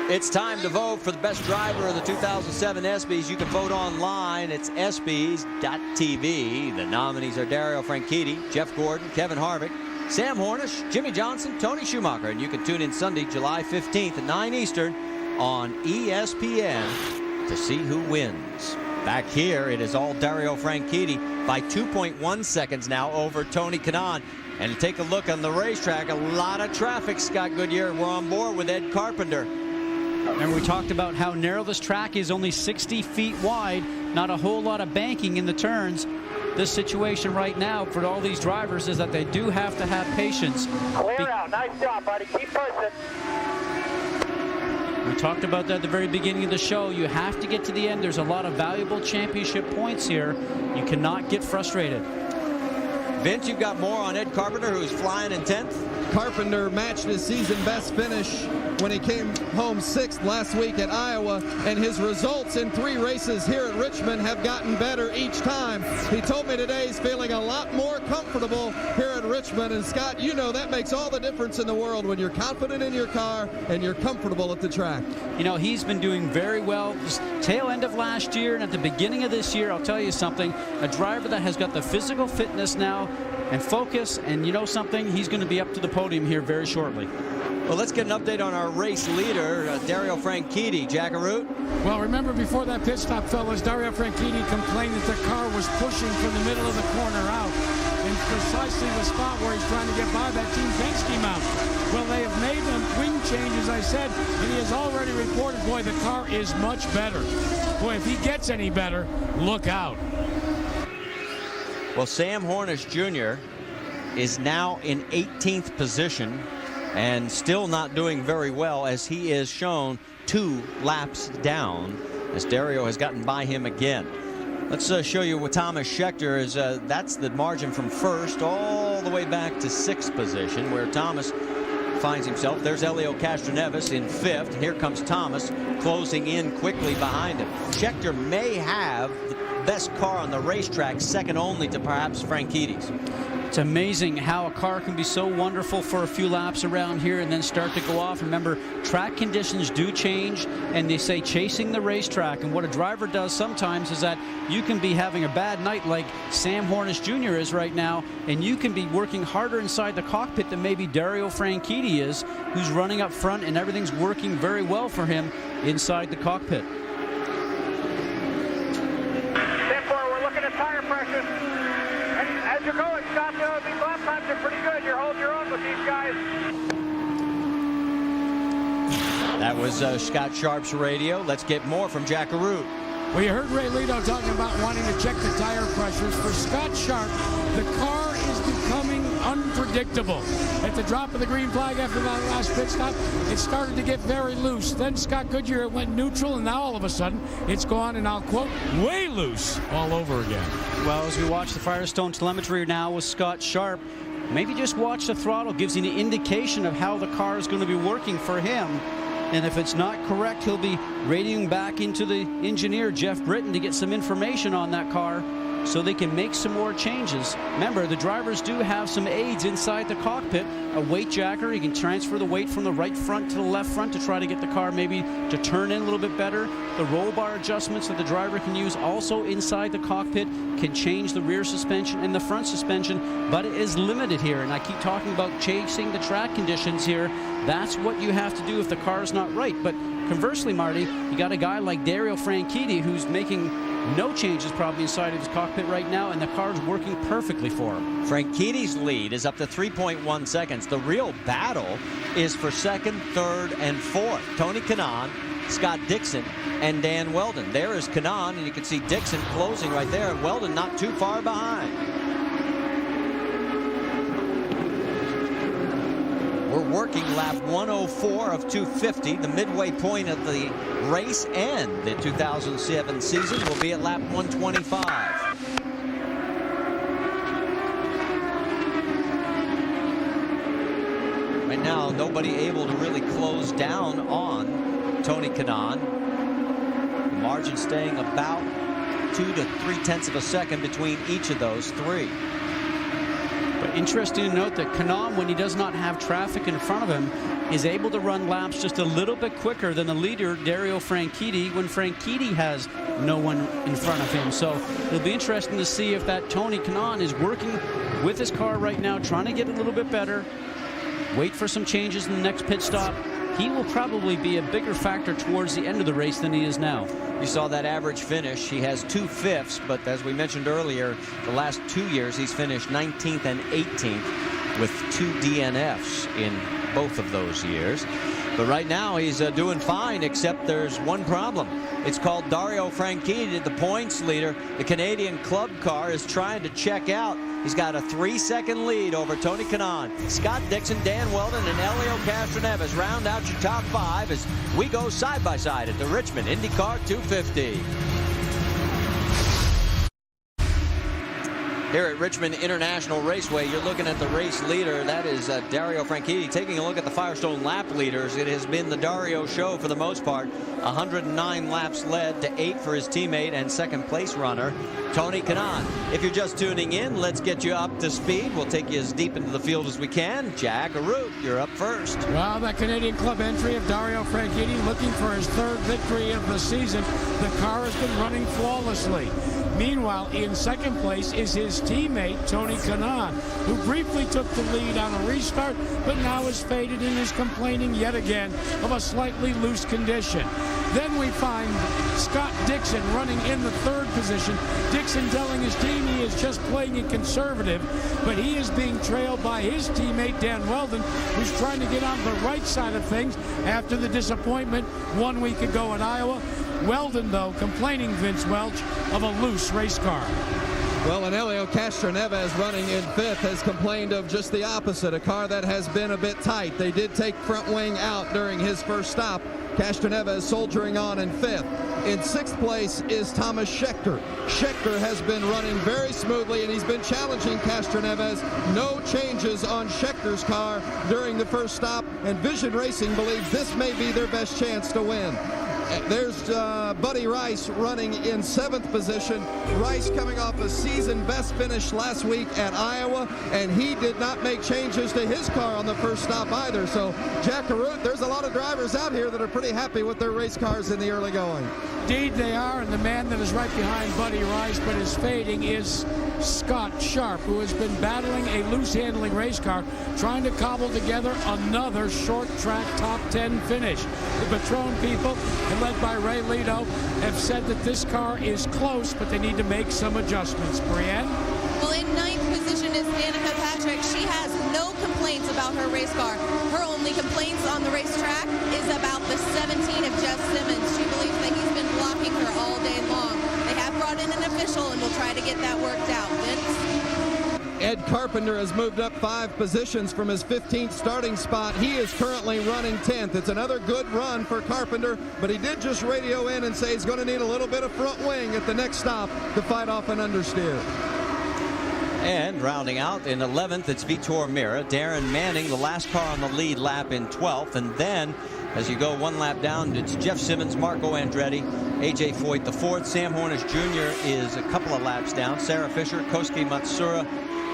It's time to vote for the best driver of the 2007 ESPYs. You can vote online. It's ESPYs.tv. The nominees are Dario Franchitti, Jeff Gordon, Kevin Harvick, Sam Hornish, Jimmy Johnson, Tony Schumacher. And you can tune in Sunday, July 15th at 9 Eastern on ESPN to see who wins. Back here, it is all Dario Franchitti by 2.1 seconds now over Tony Kanaan. And take a look on the racetrack. A lot of traffic, Scott Goodyear. We're on board with Ed Carpenter. Remember, we talked about how narrow this track is, only 60 feet wide, not a whole lot of banking in the turns. This situation right now for all these drivers is that they do have to have patience. Clear out. Nice job, buddy. Keep pushing. We talked about that at the very beginning of the show. You have to get to the end. There's a lot of valuable championship points here. You cannot get frustrated. Vince, you've got more on Ed Carpenter, who's flying in 10th. Carpenter matched his season best finish when he came home 6th last week at Iowa, and his results in 3 races here at Richmond have gotten better each time. He told me today he's feeling a lot more comfortable here at Richmond, and Scott, you know that makes all the difference in the world when you're confident in your car and you're comfortable at the track. You know, he's been doing very well this tail end of last year and at the beginning of this year. I'll tell you something, a driver that has got the physical fitness now and focus, and you know something, he's going to be up to the podium here very shortly. Well, let's get an update on our race leader, Dario Franchitti. Jackaroo? Well, remember before that pit stop, fellas, Dario Franchitti complained that the car was pushing from the middle of the corner out in precisely the spot where he's trying to get by that Team Penske mount. Well, they have made the wing change, as I said, and he has already reported, boy, the car is much better. Boy, if he gets any better, look out. Well, Sam Hornish Jr. is now in 18th position and still not doing very well, as he is shown 2 laps down as Dario has gotten by him again. Let's show you what Thomas Scheckter is. That's the margin from first all the way back to 6th position, where Thomas finds himself. There's Helio Castroneves in 5th. And here comes Thomas closing in quickly behind him. Scheckter may have the best car on the racetrack, second only to perhaps Franchitti's. It's amazing how a car can be so wonderful for a few laps around here and then start to go off. Remember, track conditions do change, and they say chasing the racetrack. And what a driver does sometimes is that you can be having a bad night like Sam Hornish Jr. is right now, and you can be working harder inside the cockpit than maybe Dario Franchitti is, who's running up front, and everything's working very well for him inside the cockpit. Therefore, we're looking at tire pressure. And as you're going, Scott, these lap times are pretty good. You're holding your own with these guys. That was Scott Sharp's radio. Let's get more from Jackaroo. Well, you heard Ray Lito talking about wanting to check the tire pressures. For Scott Sharp, the car is becoming unpredictable. At the drop of the green flag after that last pit stop, it started to get very loose. Then Scott Goodyear went neutral, and now all of a sudden, it's gone, and I'll quote, way loose all over again. Well, as we watch the Firestone telemetry now with Scott Sharp, maybe just watch the throttle. Gives you an indication of how the car is going to be working for him. And if it's not correct, he'll be radioing back into the engineer, Jeff Britton, to get some information on that car. so they can make some more changes. Remember, the drivers do have some aids inside the cockpit. A weight jacker, you can transfer the weight from the right front to the left front to try to get the car maybe to turn in a little bit better. The roll bar adjustments that the driver can use also inside the cockpit can change the rear suspension and the front suspension, but it is limited here. And I keep talking about chasing the track conditions here. That's what you have to do if the car is not right. But conversely, Marty, you got a guy like Dario Franchitti who's making no changes probably inside of his cockpit right now, and the car's working perfectly for him. Franchitti's lead is up to 3.1 seconds. The real battle is for second, third, and fourth. Tony Kanaan, Scott Dixon, and Dan Weldon. There is Kanaan, and you can see Dixon closing right there, and Weldon not too far behind. We're working lap 104 of 250. The midway point of the race and the 2007 season will be at lap 125. Right now, nobody able to really close down on Tony Kanaan. The margin staying about 2 to 3/10 of a second between each of those three. But interesting to note that Kanaan, when he does not have traffic in front of him, is able to run laps just a little bit quicker than the leader, Dario Franchitti, when Franchitti has no one in front of him. So it'll be interesting to see if that Tony Kanaan is working with his car right now, trying to get a little bit better, wait for some changes in the next pit stop. He will probably be a bigger factor towards the end of the race than he is now. You saw that average finish. He has 2 fifths, but as we mentioned earlier, the last 2 years he's finished 19th and 18th with 2 DNFs in both of those years. But right now he's doing fine, except there's one problem. It's called Dario Franchitti, the points leader. The Canadian club car is trying to check out. He's got a 3-second lead over Tony Kanaan. Scott Dixon, Dan Weldon, and Helio Castroneves round out your top 5 as we go side by side at the Richmond IndyCar 250. Here at Richmond International Raceway, you're looking at the race leader. That is Dario Franchitti. Taking a look at the Firestone lap leaders, it has been the Dario show for the most part. 109 laps led to 8 for his teammate and second place runner, Tony Kanaan. If you're just tuning in, let's get you up to speed. We'll take you as deep into the field as we can. Jack Arute, you're up first. Well, that Canadian club entry of Dario Franchitti looking for his 3rd victory of the season. The car has been running flawlessly. Meanwhile, in second place is his teammate, Tony Kanaan, who briefly took the lead on a restart, but now is faded and is complaining yet again of a slightly loose condition. Then we find Scott Dixon running in the 3rd position. Dixon telling his team he is just playing it conservative, but he is being trailed by his teammate, Dan Weldon, who's trying to get on the right side of things after the disappointment 1 week ago in Iowa. Weldon, though, complaining, Vince Welch, of a loose race car. Well, and Helio Castroneves running in 5th has complained of just the opposite, a car that has been a bit tight. They did take front wing out during his first stop. Castroneves soldiering on in 5th. In 6th place is Thomas Scheckter. Scheckter has been running very smoothly, and he's been challenging Castroneves. No changes on Schechter's car during the first stop, and Vision Racing believes this may be their best chance to win. There's Buddy Rice running in 7th position. Rice coming off a season best finish last week at Iowa, and he did not make changes to his car on the first stop either. So, Jack Arute, there's a lot of drivers out here that are pretty happy with their race cars in the early going. Indeed they are, and the man that is right behind Buddy Rice but is fading is Scott Sharp, who has been battling a loose-handling race car, trying to cobble together another short-track top 10 finish. The Patron people, led by Ray Lito, have said that this car is close, but they need to make some adjustments. Brienne? Well, in 9th position is Danica Patrick. She has no complaints about her race car. Her only complaints on the racetrack is about the 17 of Jeff Simmons. She believes that he's been blocking her all day long. They have brought in an official, and will try to get that worked out. Vince? Ed Carpenter has moved up 5 positions from his 15th starting spot. He is currently running 10th. It's another good run for Carpenter, but he did just radio in and say he's going to need a little bit of front wing at the next stop to fight off an understeer. And rounding out in 11th, it's Vitor Meira. Darren Manning, the last car on the lead lap, in 12th. And then As you go one lap down, it's Jeff Simmons, Marco Andretti, A.J. Foyt the fourth. Sam Hornish Jr. is a couple of laps down. Sarah Fisher, Koski Matsuura,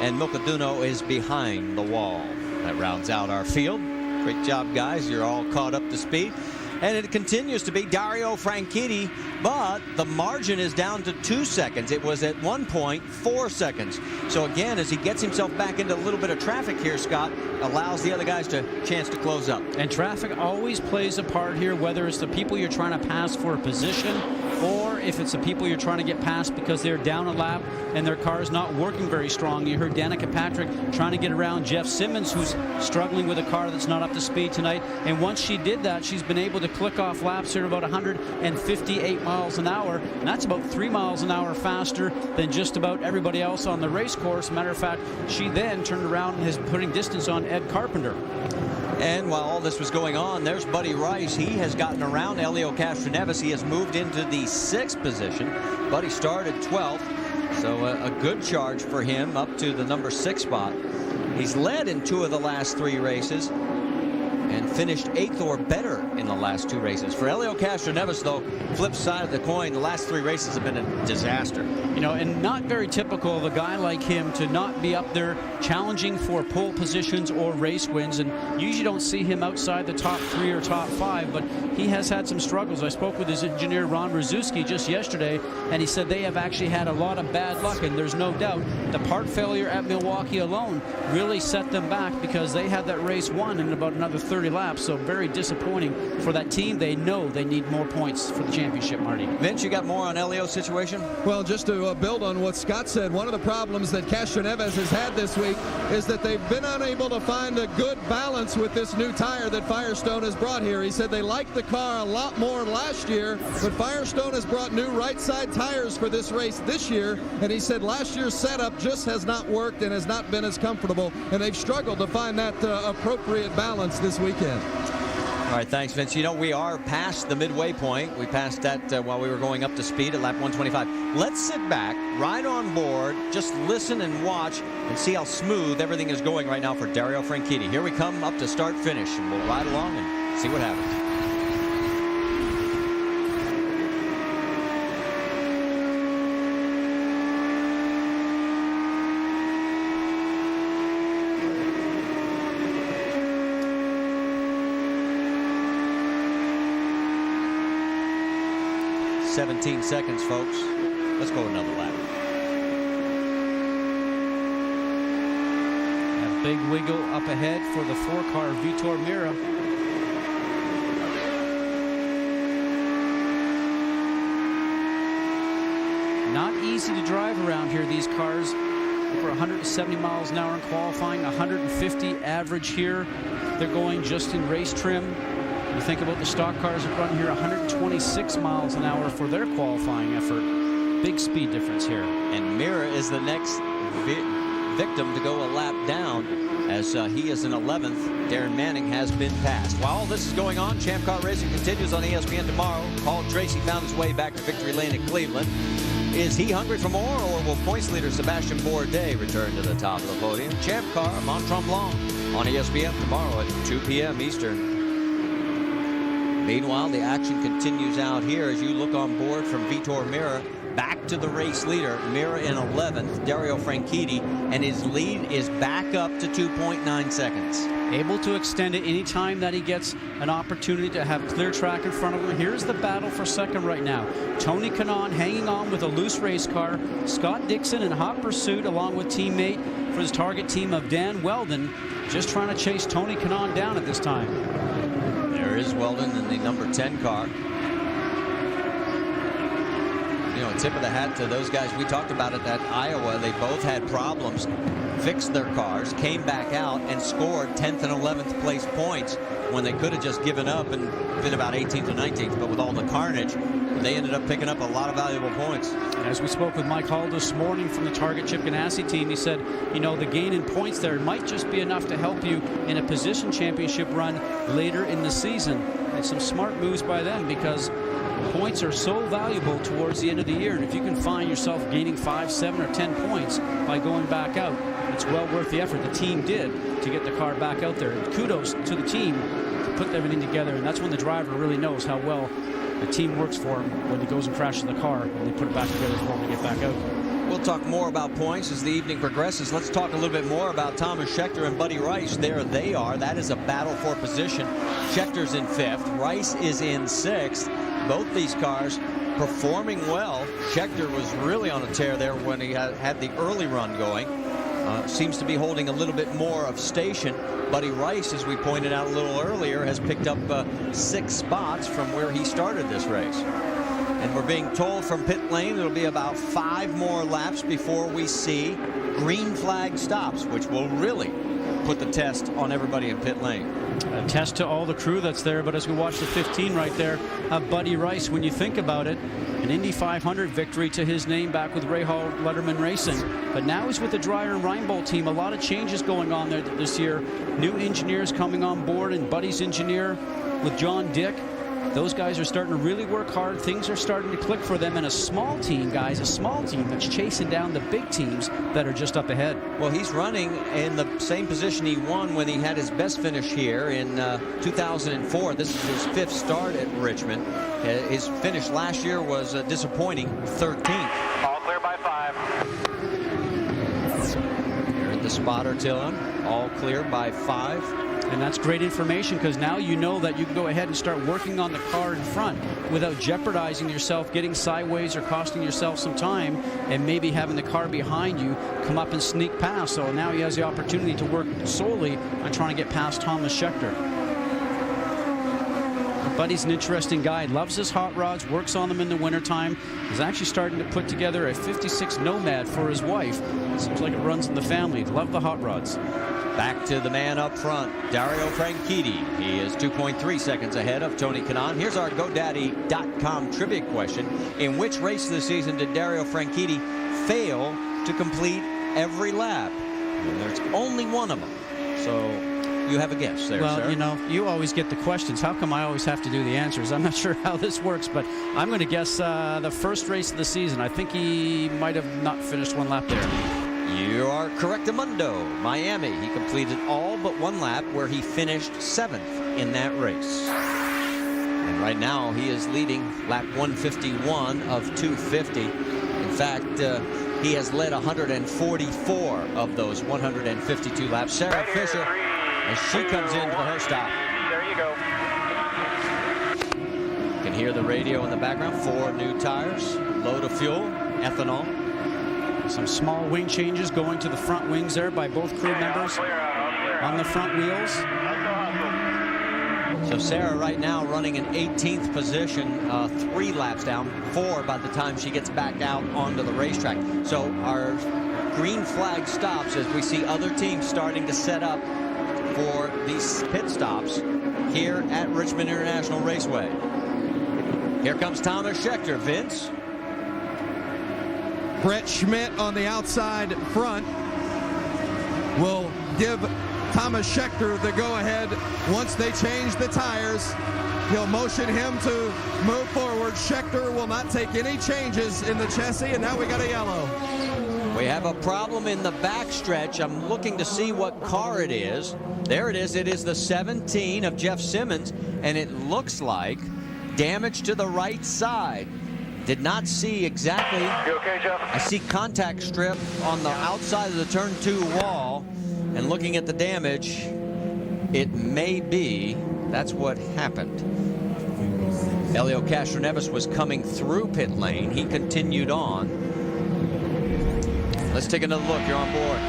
and Milka Duno is behind the wall. That rounds out our field. Great job, guys. You're all caught up to speed. And it continues to be Dario Franchitti, but the margin is down to 2 seconds. It was at one point 4 seconds. So again, as he gets himself back into a little bit of traffic here, Scott, allows the other guys a chance to close up. And traffic always plays a part here, whether it's the people you're trying to pass for a position or if it's the people you're trying to get past because they're down a lap and their car is not working very strong. You heard Danica Patrick trying to get around Jeff Simmons, who's struggling with a car that's not up to speed tonight. And once she did that, she's been able to click off laps here at about 158 miles an hour. And that's about 3 miles an hour faster than just about everybody else on the race course. Matter of fact, she then turned around and is putting distance on Ed Carpenter. And while all this was going on, there's Buddy Rice. He has gotten around Helio Castroneves. He has moved into the 6th position. Buddy started 12th, so a good charge for him up to the number 6 spot. He's led in 2 of the last 3 races and finished 8th or better in the last 2 races. For Helio Castroneves, though, flip side of the coin, the last 3 races have been a disaster. You know, and not very typical of a guy like him to not be up there challenging for pole positions or race wins. And usually don't see him outside the top 3 or top 5, but he has had some struggles. I spoke with his engineer, Ron Rzuski, just yesterday, and he said they have actually had a lot of bad luck, and there's no doubt the part failure at Milwaukee alone really set them back because they had that race won in about another 30 laps. So very disappointing for that team. They know they need more points for the championship, Marty. Vince, you got more on Helio's situation? Well, just to build on what Scott said, one of the problems that Castroneves has had this week is that they've been unable to find a good balance with this new tire that Firestone has brought here. He said they liked the car a lot more last year, but Firestone has brought new right side tires for this race this year, and he said last year's setup just has not worked and has not been as comfortable, and they've struggled to find that appropriate balance this weekend. All right, thanks, Vince. You know, we are past the midway point. We passed that while we were going up to speed at lap 125. Let's sit back, ride on board, just listen and watch and see how smooth everything is going right now for Dario Franchitti. Here we come up to start finish, and we'll ride along and see what happens. "17 seconds, folks. Let's go another lap." A big wiggle up ahead for the 4-car Vitor Meira. Not easy to drive around here, these cars. Over 170 miles an hour in qualifying, 150 average here. They're going just in race trim. You think about the stock cars that run here, 126 miles an hour for their qualifying effort. Big speed difference here. And Meira is the next victim to go a lap down, as he is in 11th. Darren Manning has been passed. While all this is going on, Champ Car Racing continues on ESPN tomorrow. Paul Tracy found his way back to victory lane at Cleveland. Is he hungry for more, or will points leader Sebastian Bourdais return to the top of the podium? Champ Car, Mont Tremblant on ESPN tomorrow at 2 p.m. Eastern. Meanwhile, the action continues out here as you look on board from Vitor Meira back to the race leader. Meira in 11th, Dario Franchitti, and his lead is back up to 2.9 seconds. Able to extend it any time that he gets an opportunity to have clear track in front of him. Here's the battle for second right now. Tony Kanaan hanging on with a loose race car. Scott Dixon in hot pursuit along with teammate for his target team of Dan Weldon, just trying to chase Tony Kanaan down at this time. There is Weldon in the number 10 car. You know, tip of the hat to those guys. We talked about it at Iowa. They both had problems, fixed their cars, came back out, and scored 10th and 11th place points when they could have just given up and been about 18th or 19th. But with all the carnage, they ended up picking up a lot of valuable points. As we spoke with Mike Hall this morning from the Target Chip Ganassi team, he said, you know, the gain in points there might just be enough to help you in a position championship run later in the season. And some smart moves by them, because points are so valuable towards the end of the year. And if you can find yourself gaining 5, 7, or 10 points by going back out, it's well worth the effort the team did to get the car back out there. And kudos to the team put everything together, and that's when the driver really knows how well the team works for him when he goes and crashes the car, and they put it back together for him to get back out. We'll talk more about points as the evening progresses. Let's talk a little bit more about Thomas Scheckter and Buddy Rice. There they are. That is a battle for position. Schechter's in 5th. Rice is in 6th. Both these cars performing well. Scheckter was really on a tear there when he had the early run going. Seems to be holding a little bit more of station. Buddy Rice, as we pointed out a little earlier, has picked up 6 spots from where he started this race. And we're being told from pit lane it'll be about 5 more laps before we see green flag stops, which will really put the test on everybody in pit lane. A test to all the crew that's there, but as we watch the 15 right there of Buddy Rice, when you think about it, an Indy 500 victory to his name back with Ray Hall Letterman Racing. But now he's with the Dreyer and Reinbold team. A lot of changes going on there this year. New engineers coming on board, and Buddy's engineer with John Dick. Those guys are starting to really work hard. Things are starting to click for them. And a small team, guys, a small team that's chasing down the big teams that are just up ahead. Well, he's running in the same position he won when he had his best finish here in 2004. This is his 5th start at Richmond. His finish last year was disappointing, 13th. All clear by 5. Here at the spotter, Tillon, all clear by 5. And that's great information, because now you know that you can go ahead and start working on the car in front without jeopardizing yourself, getting sideways or costing yourself some time, and maybe having the car behind you come up and sneak past. So now he has the opportunity to work solely on trying to get past Thomas Scheckter. Buddy's an interesting guy. Loves his hot rods, works on them in the wintertime. He's actually starting to put together a 56 Nomad for his wife. Seems like it runs in the family. Love the hot rods. Back to the man up front, Dario Franchitti. He is 2.3 seconds ahead of Tony Kanaan. Here's our GoDaddy.com trivia question. In which race this season did Dario Franchitti fail to complete every lap? And there's only one of them. So you have a guess there, well, sir. You know, you always get the questions. How come I always have to do the answers? I'm not sure how this works, but I'm going to guess the first race of the season. I think he might have not finished one lap there. You are correctamundo. Miami. He completed all but one lap, where he finished 7th in that race. And right now he is leading lap 151 of 250. In fact, he has led 144 of those 152 laps. Sarah Fisher, as she comes in for her stop. There you go. You can hear the radio in the background. 4 new tires, load of fuel, ethanol. Some small wing changes going to the front wings there by both crew members on the front wheels. So Sarah right now running in 18th position, 3 laps down, 4 by the time she gets back out onto the racetrack. So our green flag stops as we see other teams starting to set up for these pit stops here at Richmond International Raceway. Here comes Thomas Scheckter. Vince? Brett Schmidt on the outside front will give Thomas Scheckter the go-ahead once they change the tires. He'll motion him to move forward. Scheckter will not take any changes in the chassis, and now we got a yellow. We have a problem in the backstretch. I'm looking to see what car it is. There it is. It is the 17 of Jeff Simmons, and it looks like damage to the right side. Did not see exactly. You okay, Jeff? I see contact strip on the outside of the turn 2 wall, and looking at the damage, it may be that's what happened. Elio Castroneves was coming through pit lane. He continued on. Let's take another look. You're on board.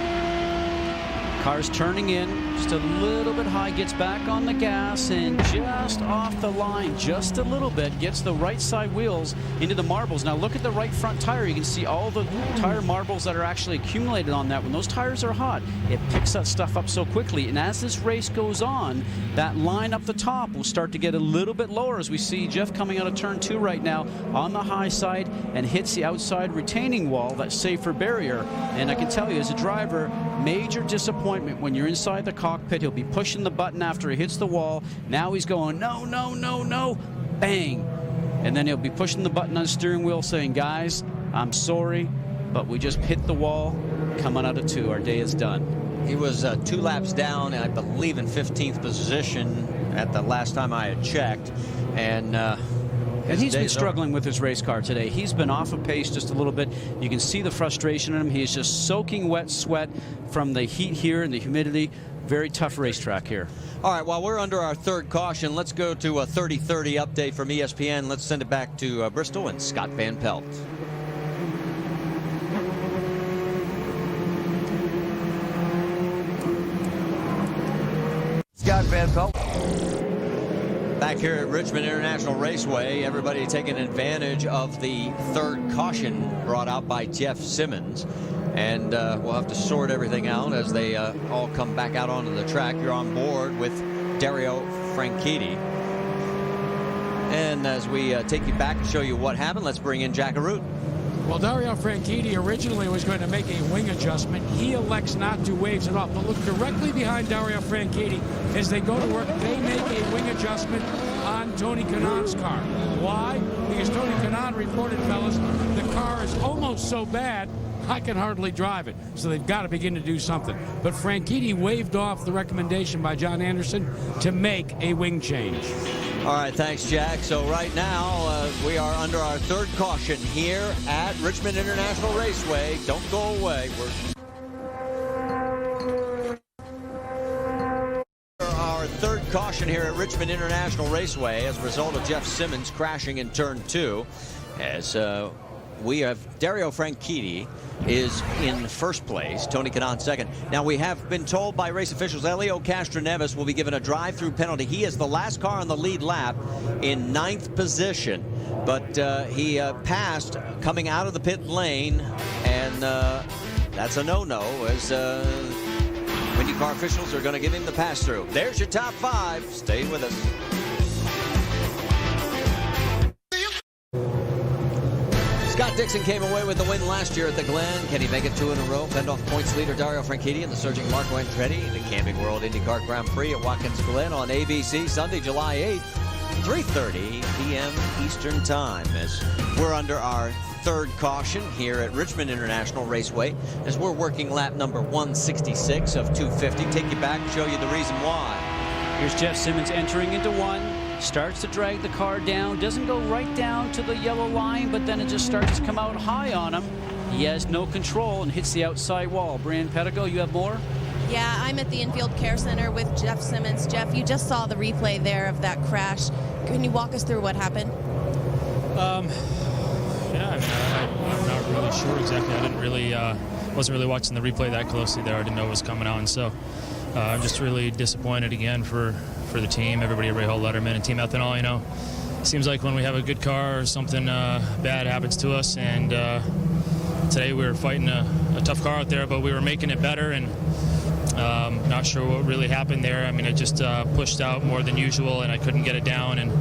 Car's turning in just a little bit high, gets back on the gas, and just off the line just a little bit, gets the right side wheels into the marbles. Now look at the right front tire. You can see all the tire marbles that are actually accumulated on that. When those tires are hot, it picks that stuff up so quickly. And as this race goes on, that line up the top will start to get a little bit lower, as we see Jeff coming out of turn 2 right now on the high side and hits the outside retaining wall, that safer barrier. And I can tell you, as a driver, major disappointment when you're inside the cockpit. He'll be pushing the button after he hits the wall. Now he's going, no, no, no, no, bang. And then he'll be pushing the button on the steering wheel saying, guys, I'm sorry, but we just hit the wall. Coming out of 2, our day is done. He was 2 laps down, I believe in 15th position at the last time I had checked. And he's been struggling with his race car today. He's been off of pace just a little bit. You can see the frustration in him. He's just soaking wet sweat from the heat here and the humidity. Very tough racetrack here. All right, while we're under our third caution, let's go to a 30-30 update from ESPN. Let's send it back to Bristol and Scott Van Pelt. Scott Van Pelt. Back here at Richmond International Raceway, everybody taking advantage of the third caution brought out by Jeff Simmons. And we'll have to sort everything out as they all come back out onto the track. You're on board with Dario Franchitti. And as we take you back and show you what happened, let's bring in Jack Arute. Well, Dario Franchitti originally was going to make a wing adjustment. He elects not to, waves it off. But look directly behind Dario Franchitti as they go to work. They make a wing adjustment on Tony Kanaan's car. Why? Because Tony Kanaan reported, fellas, the car is almost so bad I can hardly drive it. So they've got to begin to do something. But Franchitti waved off the recommendation by John Anderson to make a wing change. All right, thanks, Jack. So right now, we are under our third caution here at Richmond International Raceway. Don't go away. Our third caution here at Richmond International Raceway as a result of Jeff Simmons crashing in turn 2. As we have Dario Franchitti is in first place, Tony Kanaan second. Now, we have been told by race officials Elio Castroneves will be given a drive-through penalty. He is the last car on the lead lap in 9th position, but he passed coming out of the pit lane, and that's a no-no as IndyCar officials are going to give him the pass-through. There's your top 5. Stay with us. Scott Dixon came away with the win last year at the Glen. Can he make it 2 in a row? Fend off points leader Dario Franchitti and the surging Marco Andretti in the Camping World IndyCar Grand Prix at Watkins Glen on ABC Sunday, July 8th, 3:30 p.m. Eastern Time. As we're under our third caution here at Richmond International Raceway as we're working lap number 166 of 250. Take you back and show you the reason why. Here's Jeff Simmons entering into 1. Starts to drag the car down, doesn't go right down to the yellow line, but then it just starts to come out high on him. He has no control and hits the outside wall. Brian Pedigo, you have more? Yeah, I'm at the Infield Care Center with Jeff Simmons. Jeff, you just saw the replay there of that crash. Can you walk us through what happened? Yeah, I'm not really sure exactly. I didn't really, wasn't really watching the replay that closely there. I didn't know it was coming on, so I'm just really disappointed again for the team, everybody at Rahal Letterman and Team Ethanol. You know, it seems like when we have a good car or something bad happens to us, and today we were fighting a tough car out there, but we were making it better, and not sure what really happened there. I mean, it just pushed out more than usual, and I couldn't get it down, and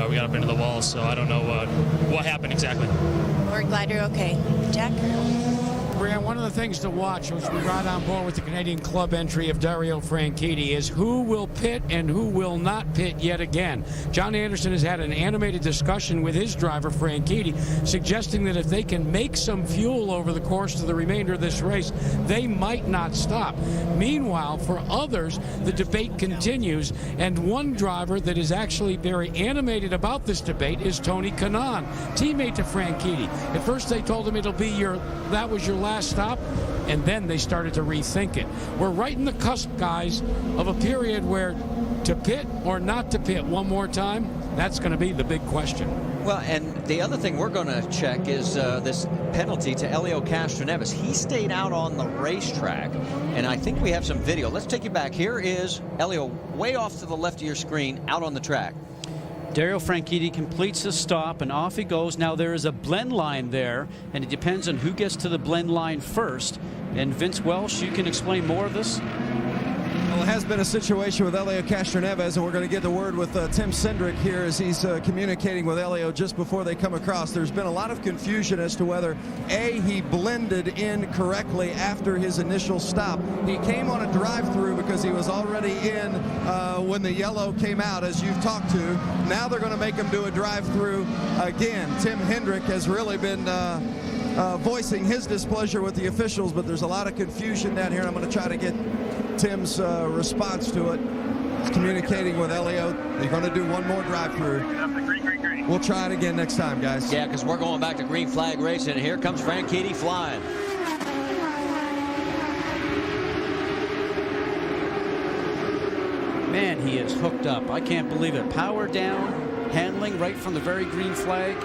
we got up into the wall, so I don't know what happened exactly. We're glad you're okay. Jack? Brian, one of the things to watch, which we got on board with the Canadian Club entry of Dario Franchitti, is who will pit and who will not pit yet again. John Anderson has had an animated discussion with his driver, Franchitti, suggesting that if they can make some fuel over the course of the remainder of this race, they might not stop. Meanwhile, for others, the debate continues, and one driver that is actually very animated about this debate is Tony Kanaan, teammate to Franchitti. At first they told him that was your last stop, and then they started to rethink it. We're right in the cusp, guys, of a period where to pit or not to pit one more time, that's going to be the big question. Well, and the other thing we're going to check is this penalty to Elio Castroneves. He stayed out on the racetrack, and I think we have some video. Let's take you back. Here is Elio way off to the left of your screen, out on the track. Dario Franchitti completes his stop, and off he goes. Now there is a blend line there, and it depends on who gets to the blend line first. And Vince Welsh, you can explain more of this? Well, it has been a situation with Elio Castroneves, and we're going to get the word with Tim Cindric here as he's communicating with Elio just before they come across. There's been a lot of confusion as to whether, A, he blended in correctly after his initial stop. He came on a drive-through because he was already in when the yellow came out, as you've talked to. Now they're going to make him do a drive-through again. Tim Hendrick has really been voicing his displeasure with the officials, but there's a lot of confusion down here, and I'm going to try to get Tim's response to it. communicating with Elio. They're going to do one more drive-through. We'll try it again next time, guys. Yeah, because we're going back to green flag racing. Here comes Franchitti flying. Man, he is hooked up. I can't believe it. Power down, handling right from the very green flag.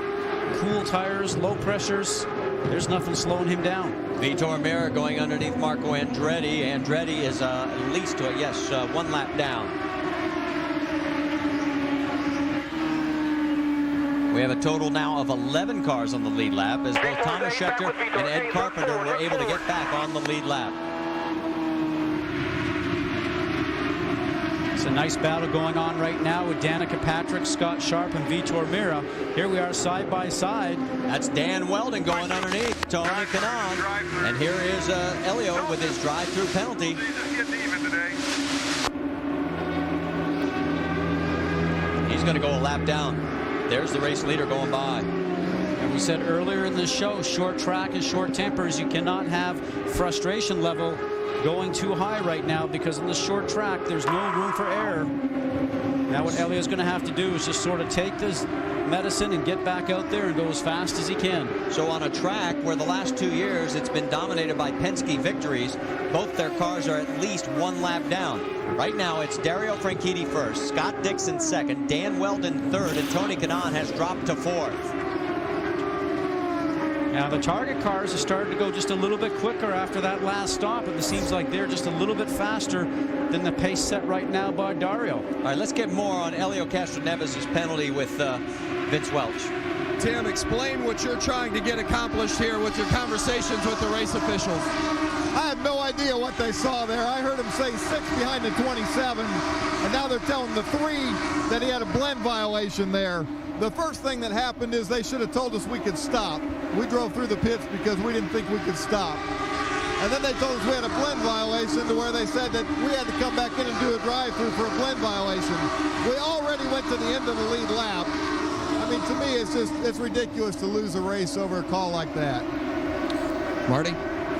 Cool tires, low pressures. There's nothing slowing him down. Vitor Meira going underneath Marco Andretti. Andretti is at least, one lap down. We have a total now of 11 cars on the lead lap as both Thomas Scheckter and Ed Carpenter were able to get back on the lead lap. It's a nice battle going on right now with Danica Patrick, Scott Sharp, and Vitor Meira. Here we are side by side. That's Dan Weldon going underneath Tony Kanaan. And here is Elio with his drive-through penalty. He's going to go a lap down. There's the race leader going by. And we said earlier in the show, short track and short tempers. You cannot have frustration level going too high right now because in the short track, there's no room for error. Now what Elio's going to have to do is just sort of take this medicine and get back out there and go as fast as he can. So on a track where the last 2 years it's been dominated by Penske victories, both their cars are at least one lap down. Right now it's Dario Franchitti first, Scott Dixon second, Dan Weldon third, and Tony Kanaan has dropped to fourth. Now the target cars have started to go just a little bit quicker after that last stop, and it seems like they're just a little bit faster than the pace set right now by Dario. All right, let's get more on Elio Castroneves' penalty with Vince Welch. Tim, explain what you're trying to get accomplished here with your conversations with the race officials. I have no idea what they saw there. I heard him say 6 behind the 27, and now they're telling the 3 that he had a blend violation there. The first thing that happened is they should have told us we could stop. We drove through the pits because we didn't think we could stop. And then they told us we had a blend violation to where they said that we had to come back in and do a drive-through for a blend violation. We already went to the end of the lead lap. I mean, to me, it's ridiculous to lose a race over a call like that. Marty?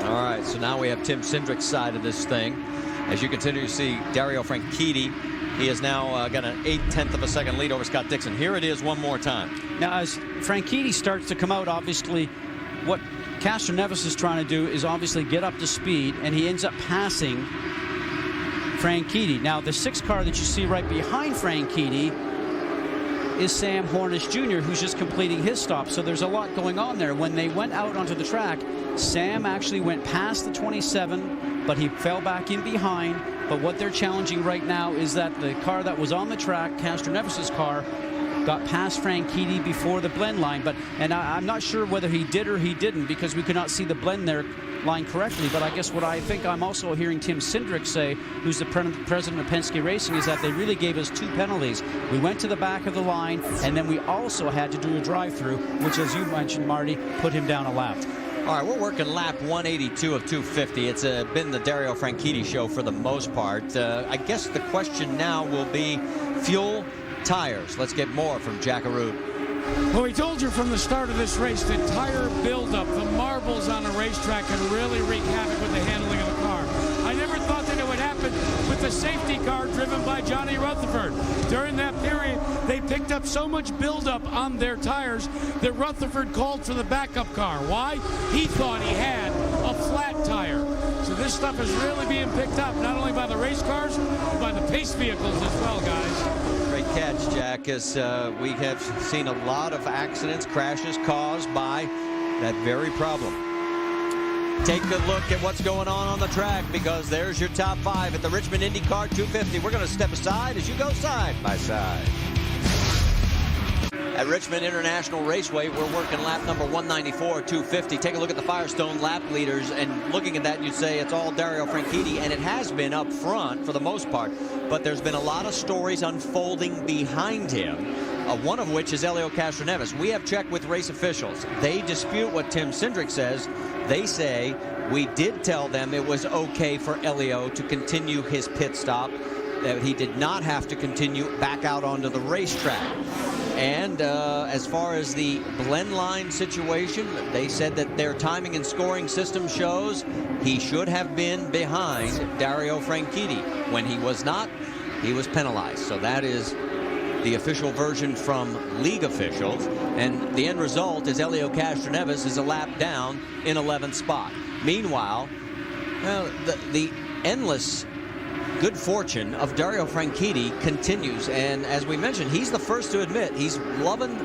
All right, so now we have Tim Cindric's side of this thing. As you continue to see Dario Franchitti, he has now got an 1/8 of a second lead over Scott Dixon. Here it is one more time. Now, as Franchitti starts to come out, obviously, what Castroneves is trying to do is obviously get up to speed, and he ends up passing Franchitti. Now, the 6 car that you see right behind Franchitti is Sam Hornish Jr., who's just completing his stop. So there's a lot going on there. When they went out onto the track, Sam actually went past the 27, but he fell back in behind. But what they're challenging right now is that the car that was on the track, Castroneves' car, got past Franchitti before the blend line. And I'm not sure whether he did or he didn't because we could not see the blend there line correctly. But I guess what I think I'm also hearing Tim Cindric say, who's the president of Penske Racing, is that they really gave us 2 penalties. We went to the back of the line, and then we also had to do a drive-through, which, as you mentioned, Marty, put him down a lap. All right, we're working lap 182 of 250. It's been the Dario Franchitti show for the most part. I guess the question now will be fuel, tires. Let's get more from Jack Arute. Well, we told you from the start of this race that tire buildup, the marbles on a racetrack, can really wreak havoc with the handling of a car. I never thought that it would happen with the safety car driven by Johnny Rutherford. During that period, they picked up so much buildup on their tires that Rutherford called for the backup car. Why? He thought he had a flat tire. So this stuff is really being picked up, not only by the race cars, but by the pace vehicles as well, guys. Great catch, Jack, as we have seen a lot of accidents, crashes caused by that very problem. Take a look at what's going on the track because there's your top 5 at the Richmond IndyCar 250. We're going to step aside as you go side by side. At Richmond International Raceway, we're working lap number 194, 250. Take a look at the Firestone lap leaders, and looking at that, you'd say it's all Dario Franchitti, and it has been up front for the most part, but there's been a lot of stories unfolding behind him, one of which is Elio Castroneves. We have checked with race officials. They dispute what Tim Cindric says. They say we did tell them it was okay for Elio to continue his pit stop, that he did not have to continue back out onto the racetrack. And as far as the blend line situation, they said that their timing and scoring system shows he should have been behind Dario Franchitti. When he was not, he was penalized. So that is the official version from league officials. And the end result is Helio Castroneves is a lap down in 11th spot. Meanwhile, well, the endless good fortune of Dario Franchitti continues. And as we mentioned, he's the first to admit he's loving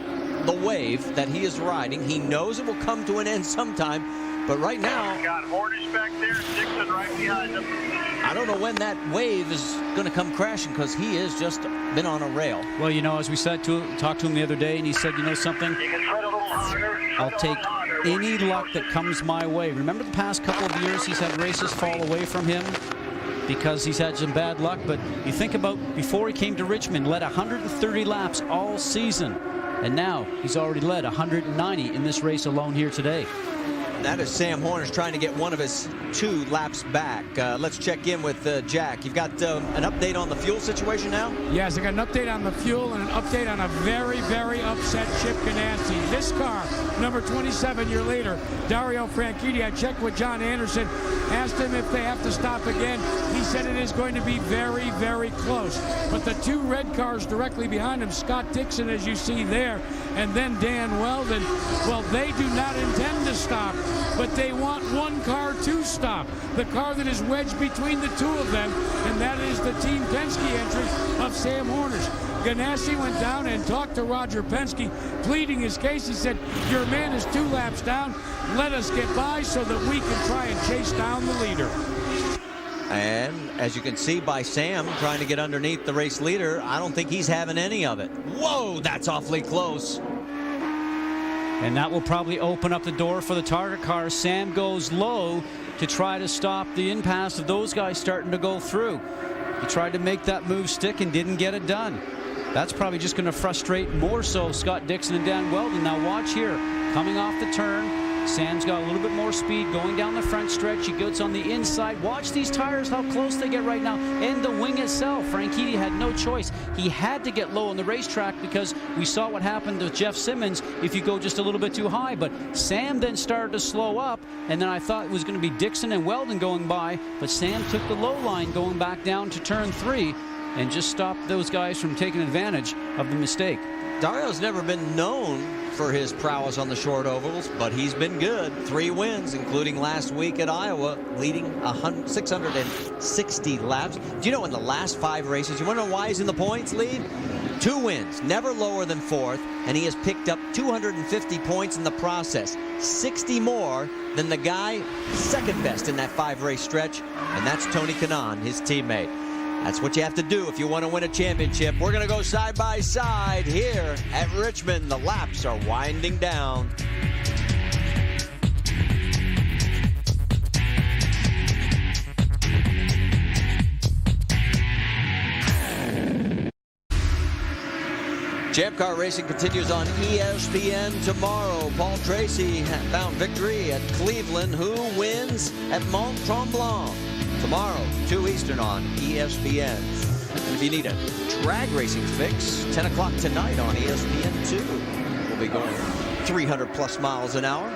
the wave that he is riding. He knows it will come to an end sometime. But right now, got Hornish back there, Dixon right behind him. I don't know when that wave is going to come crashing, because he has just been on a rail. Well, you know, as we said talked to him the other day, and he said, you know something? I'll take any luck that comes my way. Remember the past couple of years he's had races fall away from him because he's had some bad luck. But you think about before he came to Richmond, led 130 laps all season. And now he's already led 190 in this race alone here today. That is Sam Hornish trying to get one of his 2 laps back. Let's check in with Jack. You've got an update on the fuel situation now? Yes, I got an update on the fuel and an update on a very, very upset Chip Ganassi. This car, number 27, your leader, Dario Franchitti. I checked with John Anderson, asked him if they have to stop again. He said it is going to be very, very close. But the 2 red cars directly behind him, Scott Dixon, as you see there, and then Dan Weldon, well, they do not intend to stop, but they want one car to stop. The car that is wedged between the 2 of them, and that is the Team Penske entry of Sam Hornish. Ganassi went down and talked to Roger Penske, pleading his case. He said, your man is 2 laps down. Let us get by so that we can try and chase down the leader. And as you can see by Sam trying to get underneath the race leader, I don't think he's having any of it. Whoa, that's awfully close. And that will probably open up the door for the target car. Sam goes low to try to stop the impasse of those guys starting to go through. He tried to make that move stick and didn't get it done. That's probably just going to frustrate more so Scott Dixon and Dan Weldon. Now watch here, coming off the turn. Sam's got a little bit more speed going down the front stretch. He goes on the inside. Watch these tires, how close they get right now. And the wing itself. Franchitti had no choice. He had to get low on the racetrack because we saw what happened to Jeff Simmons if you go just a little bit too high. But Sam then started to slow up, and then I thought it was going to be Dixon and Weldon going by, but Sam took the low line going back down to turn 3 and just stopped those guys from taking advantage of the mistake. Dario's never been known for his prowess on the short ovals, but he's been good. 3 wins, including last week at Iowa, leading 660 laps. Do you know in the last 5 races, you want to know why he's in the points lead? 2 wins, never lower than 4th, and he has picked up 250 points in the process. 60 more than the guy second best in that 5-race stretch, and that's Tony Kanaan, his teammate. That's what you have to do if you want to win a championship. We're going to go side by side here at Richmond. The laps are winding down. Champ Car racing continues on ESPN tomorrow. Paul Tracy found victory at Cleveland. Who wins at Mont Tremblant? Tomorrow, 2 Eastern on ESPN. And if you need a drag racing fix, 10 o'clock tonight on ESPN2. We'll be going 300-plus miles an hour.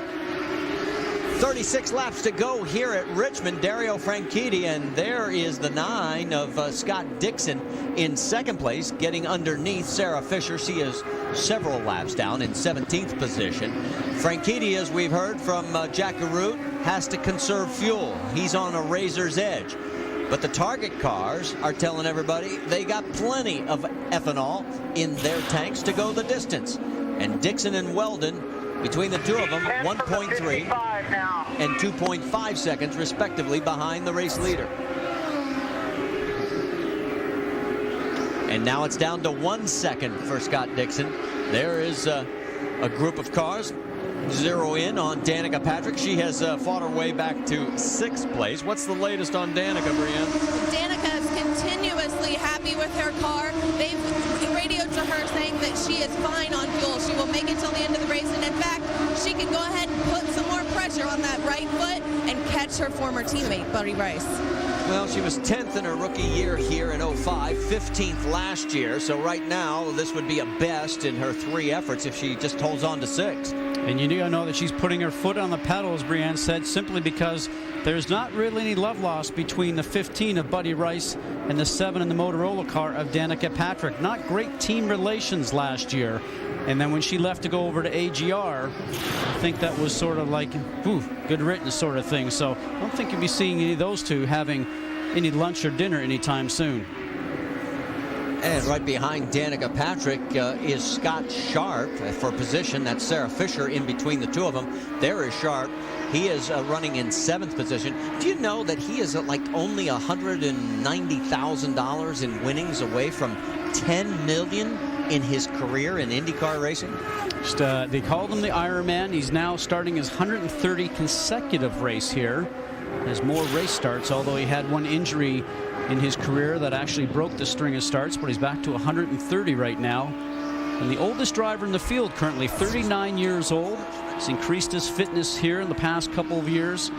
36 laps to go here at Richmond. Dario Franchitti, and there is the 9 of Scott Dixon in second place, getting underneath Sarah Fisher. She is several laps down in 17th position. Franchitti, as we've heard from Jack Garout, has to conserve fuel. He's on a razor's edge. But the target cars are telling everybody they got plenty of ethanol in their tanks to go the distance. And Dixon and Weldon, between the 2 of them, 1.3 and 2.5 seconds, respectively, behind the race leader. And now it's down to 1 second for Scott Dixon. There is a group of cars. Zero in on Danica Patrick. She has fought her way back to 6th place. What's the latest on Danica, Brienne? Danica is continuously happy with her car. They've radioed to her saying that she is fine on fuel. She will make it till the end of the race, and in fact, she can go ahead and put some more pressure pressure on that right foot and catch her former teammate, Buddy Rice. Well, she was 10th in her rookie year here in 05, 15th last year. So right now, this would be a best in her 3 efforts if she just holds on to 6. And you do know that she's putting her foot on the pedal, as Brianne said, simply because there's not really any love lost between the 15 of Buddy Rice and the 7 in the Motorola car of Danica Patrick. Not great team relations last year. And then when she left to go over to AGR, I think that was sort of like, ooh, good riddance sort of thing. So I don't think you'll be seeing any of those two having any lunch or dinner anytime soon. And right behind Danica Patrick is Scott Sharp for position. That's Sarah Fisher in between the two of them. There is Sharp. He is running in 7th position. Do you know that he is like only $190,000 in winnings away from $10 million in his career in IndyCar racing? They called him the Iron Man. He's now starting his 130 consecutive race here. Has more race starts, although he had one injury in his career that actually broke the string of starts, but he's back to 130 right now. And the oldest driver in the field currently, 39 years old. He's increased his fitness here in the past couple of years.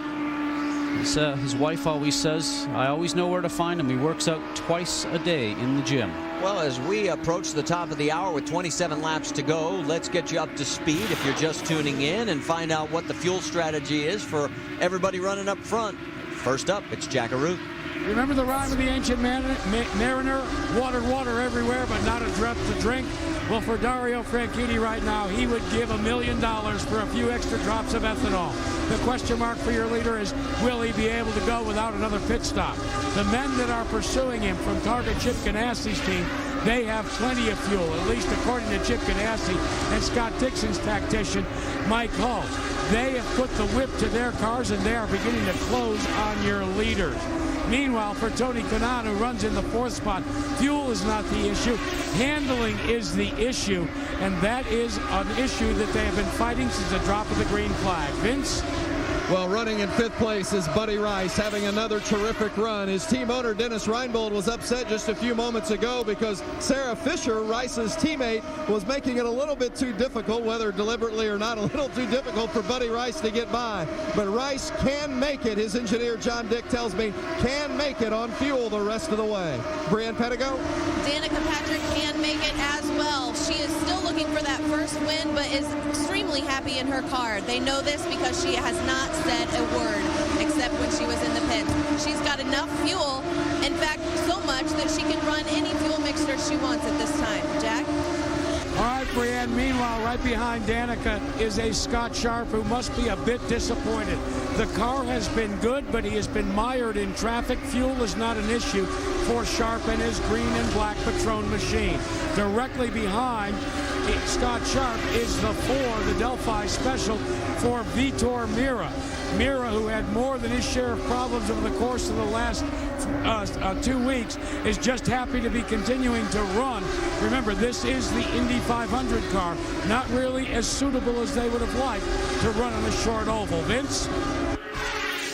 His wife always says, I always know where to find him. He works out twice a day in the gym. Well, as we approach the top of the hour with 27 laps to go, let's get you up to speed if you're just tuning in and find out what the fuel strategy is for everybody running up front. First up, it's Jack Arute. Remember the rhyme of the ancient mariner? Water everywhere, but not a drop to drink. Well, for Dario Franchitti right now, he would give $1 million for a few extra drops of ethanol. The question mark for your leader is, will he be able to go without another pit stop? The men that are pursuing him from Target Chip Ganassi's team, they have plenty of fuel, at least according to Chip Ganassi and Scott Dixon's tactician, Mike Hull. They have put the whip to their cars, and they are beginning to close on your leaders. Meanwhile, for Tony Kanaan, who runs in the 4th spot, fuel is not the issue. Handling is the issue, and that is an issue that they have been fighting since the drop of the green flag. Vince? Well, running in 5th place is Buddy Rice, having another terrific run. His team owner, Dennis Reinbold, was upset just a few moments ago because Sarah Fisher, Rice's teammate, was making it a little bit too difficult, whether deliberately or not, a little too difficult for Buddy Rice to get by. But Rice can make it, his engineer, John Dick, tells me, can make it on fuel the rest of the way. Brianne Pettigo? Danica Patrick can make it as well. She is still looking for that first win, but is extremely happy in her car. They know this because she has not said a word except when she was in the pits. She's got enough fuel, in fact, so much that she can run any fuel mixture she wants at this time. Jack? All right, Brianne. Meanwhile, right behind Danica is a Scott Sharp who must be a bit disappointed. The car has been good, but he has been mired in traffic. Fuel is not an issue for Sharp and his green and black Patron machine. Directly behind Scott Sharp is the 4, the Delphi Special for Vitor Mira. Mira, who had more than his share of problems over the course of the last 2 weeks, is just happy to be continuing to run. Remember, this is the Indy 500 car, not really as suitable as they would have liked to run on a short oval. Vince?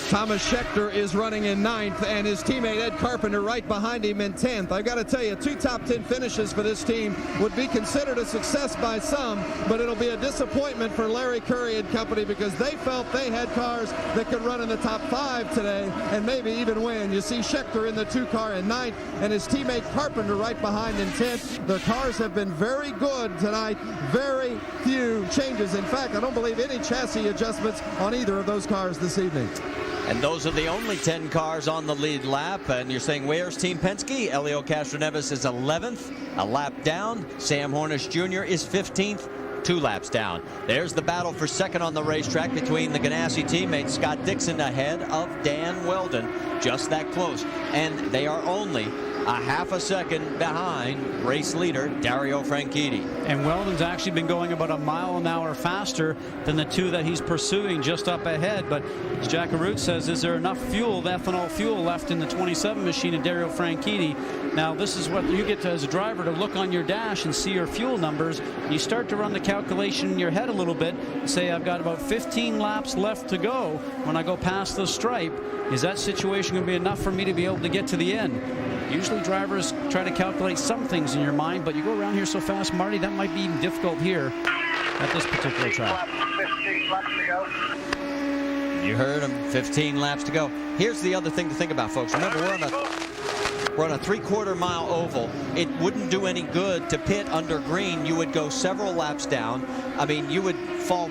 Thomas Scheckter is running in 9th, and his teammate Ed Carpenter right behind him in 10th. I've got to tell you, 2 top 10 finishes for this team would be considered a success by some, but it'll be a disappointment for Larry Curry and company because they felt they had cars that could run in the top 5 today and maybe even win. You see Scheckter in the 2 car in 9th and his teammate Carpenter right behind in 10th. Their cars have been very good tonight. Very few changes. In fact, I don't believe any chassis adjustments on either of those cars this evening. And those are the only 10 cars on the lead lap. And you're saying, where's Team Penske? Elio Castroneves is 11th, a lap down. Sam Hornish Jr. is 15th, 2 laps down. There's the battle for second on the racetrack between the Ganassi teammates. Scott Dixon ahead of Dan Weldon, just that close. And they are only a half a second behind race leader Dario Franchitti. And Weldon's actually been going about a mile an hour faster than the 2 that he's pursuing just up ahead. But as Jack Arute says, is there enough fuel, ethanol fuel left in the 27 machine of Dario Franchitti? Now, this is what you get to as a driver, to look on your dash and see your fuel numbers. You start to run the calculation in your head a little bit and say, I've got about 15 laps left to go when I go past the stripe. Is that situation going to be enough for me to be able to get to the end? Usually drivers try to calculate some things in your mind, but you go around here so fast, Marty, that might be even difficult here at this particular track. You heard him. 15 laps to go. Here's the other thing to think about, folks. Remember, we're on a 3/4 mile oval. It wouldn't do any good to pit under green. You would go several laps down. I mean, you would fall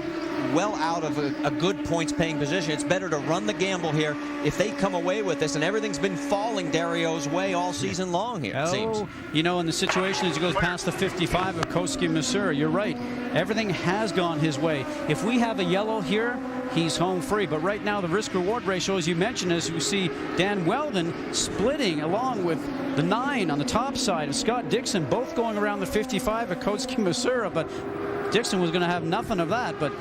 well out of a good points-paying position. It's better to run the gamble here. If they come away with this, and everything's been falling Dario's way all season long here, it seems. You know, in the situation as he goes past the 55 of Koski-Masura, you're right. Everything has gone his way. If we have a yellow here, he's home free. But right now, the risk-reward ratio, as you mentioned, as you see Dan Weldon splitting along with the 9 on the top side of Scott Dixon, both going around the 55 of Koski-Masura. But Dixon was going to have nothing of that. But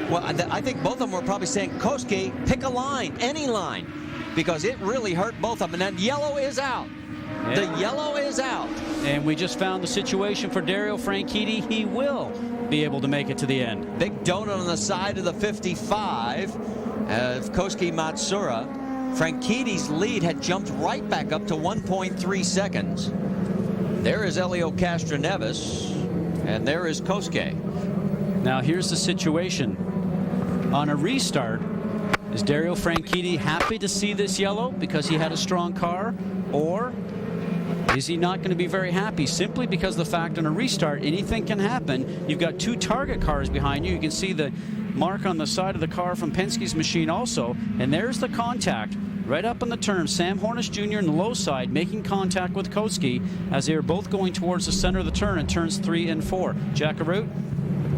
well, I think both of them were probably saying, Koski, pick a line, any line, because it really hurt both of them. And that yellow is out. Yeah. The yellow is out. And we just found the situation for Dario Franchitti. He will be able to make it to the end. Big donut on the side of the 55 of Koski-Matsura. Franchitti's lead had jumped right back up to 1.3 seconds. There is Elio Castroneves, and there is Koski. Now here's the situation. On a restart, is Dario Franchitti happy to see this yellow because he had a strong car, or is he not going to be very happy simply because of the fact on a restart anything can happen? You've got 2 target cars behind you. You can see the mark on the side of the car from Penske's machine also, and there's the contact right up on the turn. Sam Hornish Jr. in the low side making contact with Koski as they are both going towards the center of the turn in turns 3 and 4. Jackaroo?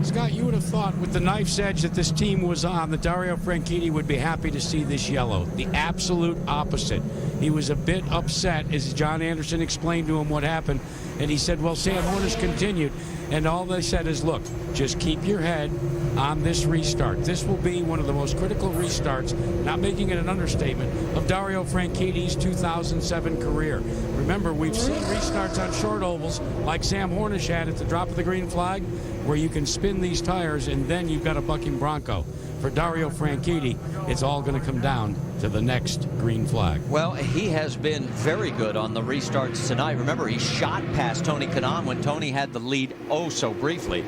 Scott, you would have thought with the knife's edge that this team was on, that Dario Franchitti would be happy to see this yellow. The absolute opposite. He was a bit upset as John Anderson explained to him what happened, and he said, well, Sam Hornish continued, and all they said is, look, just keep your head on this restart. This will be one of the most critical restarts, not making it an understatement, of Dario Franchitti's 2007 career. Remember, we've seen restarts on short ovals like Sam Hornish had at the drop of the green flag, where you can spin these tires and then you've got a bucking Bronco. For Dario Franchitti, it's all going to come down to the next green flag. Well, he has been very good on the restarts tonight. Remember, he shot past Tony Kanaan when Tony had the lead oh so briefly.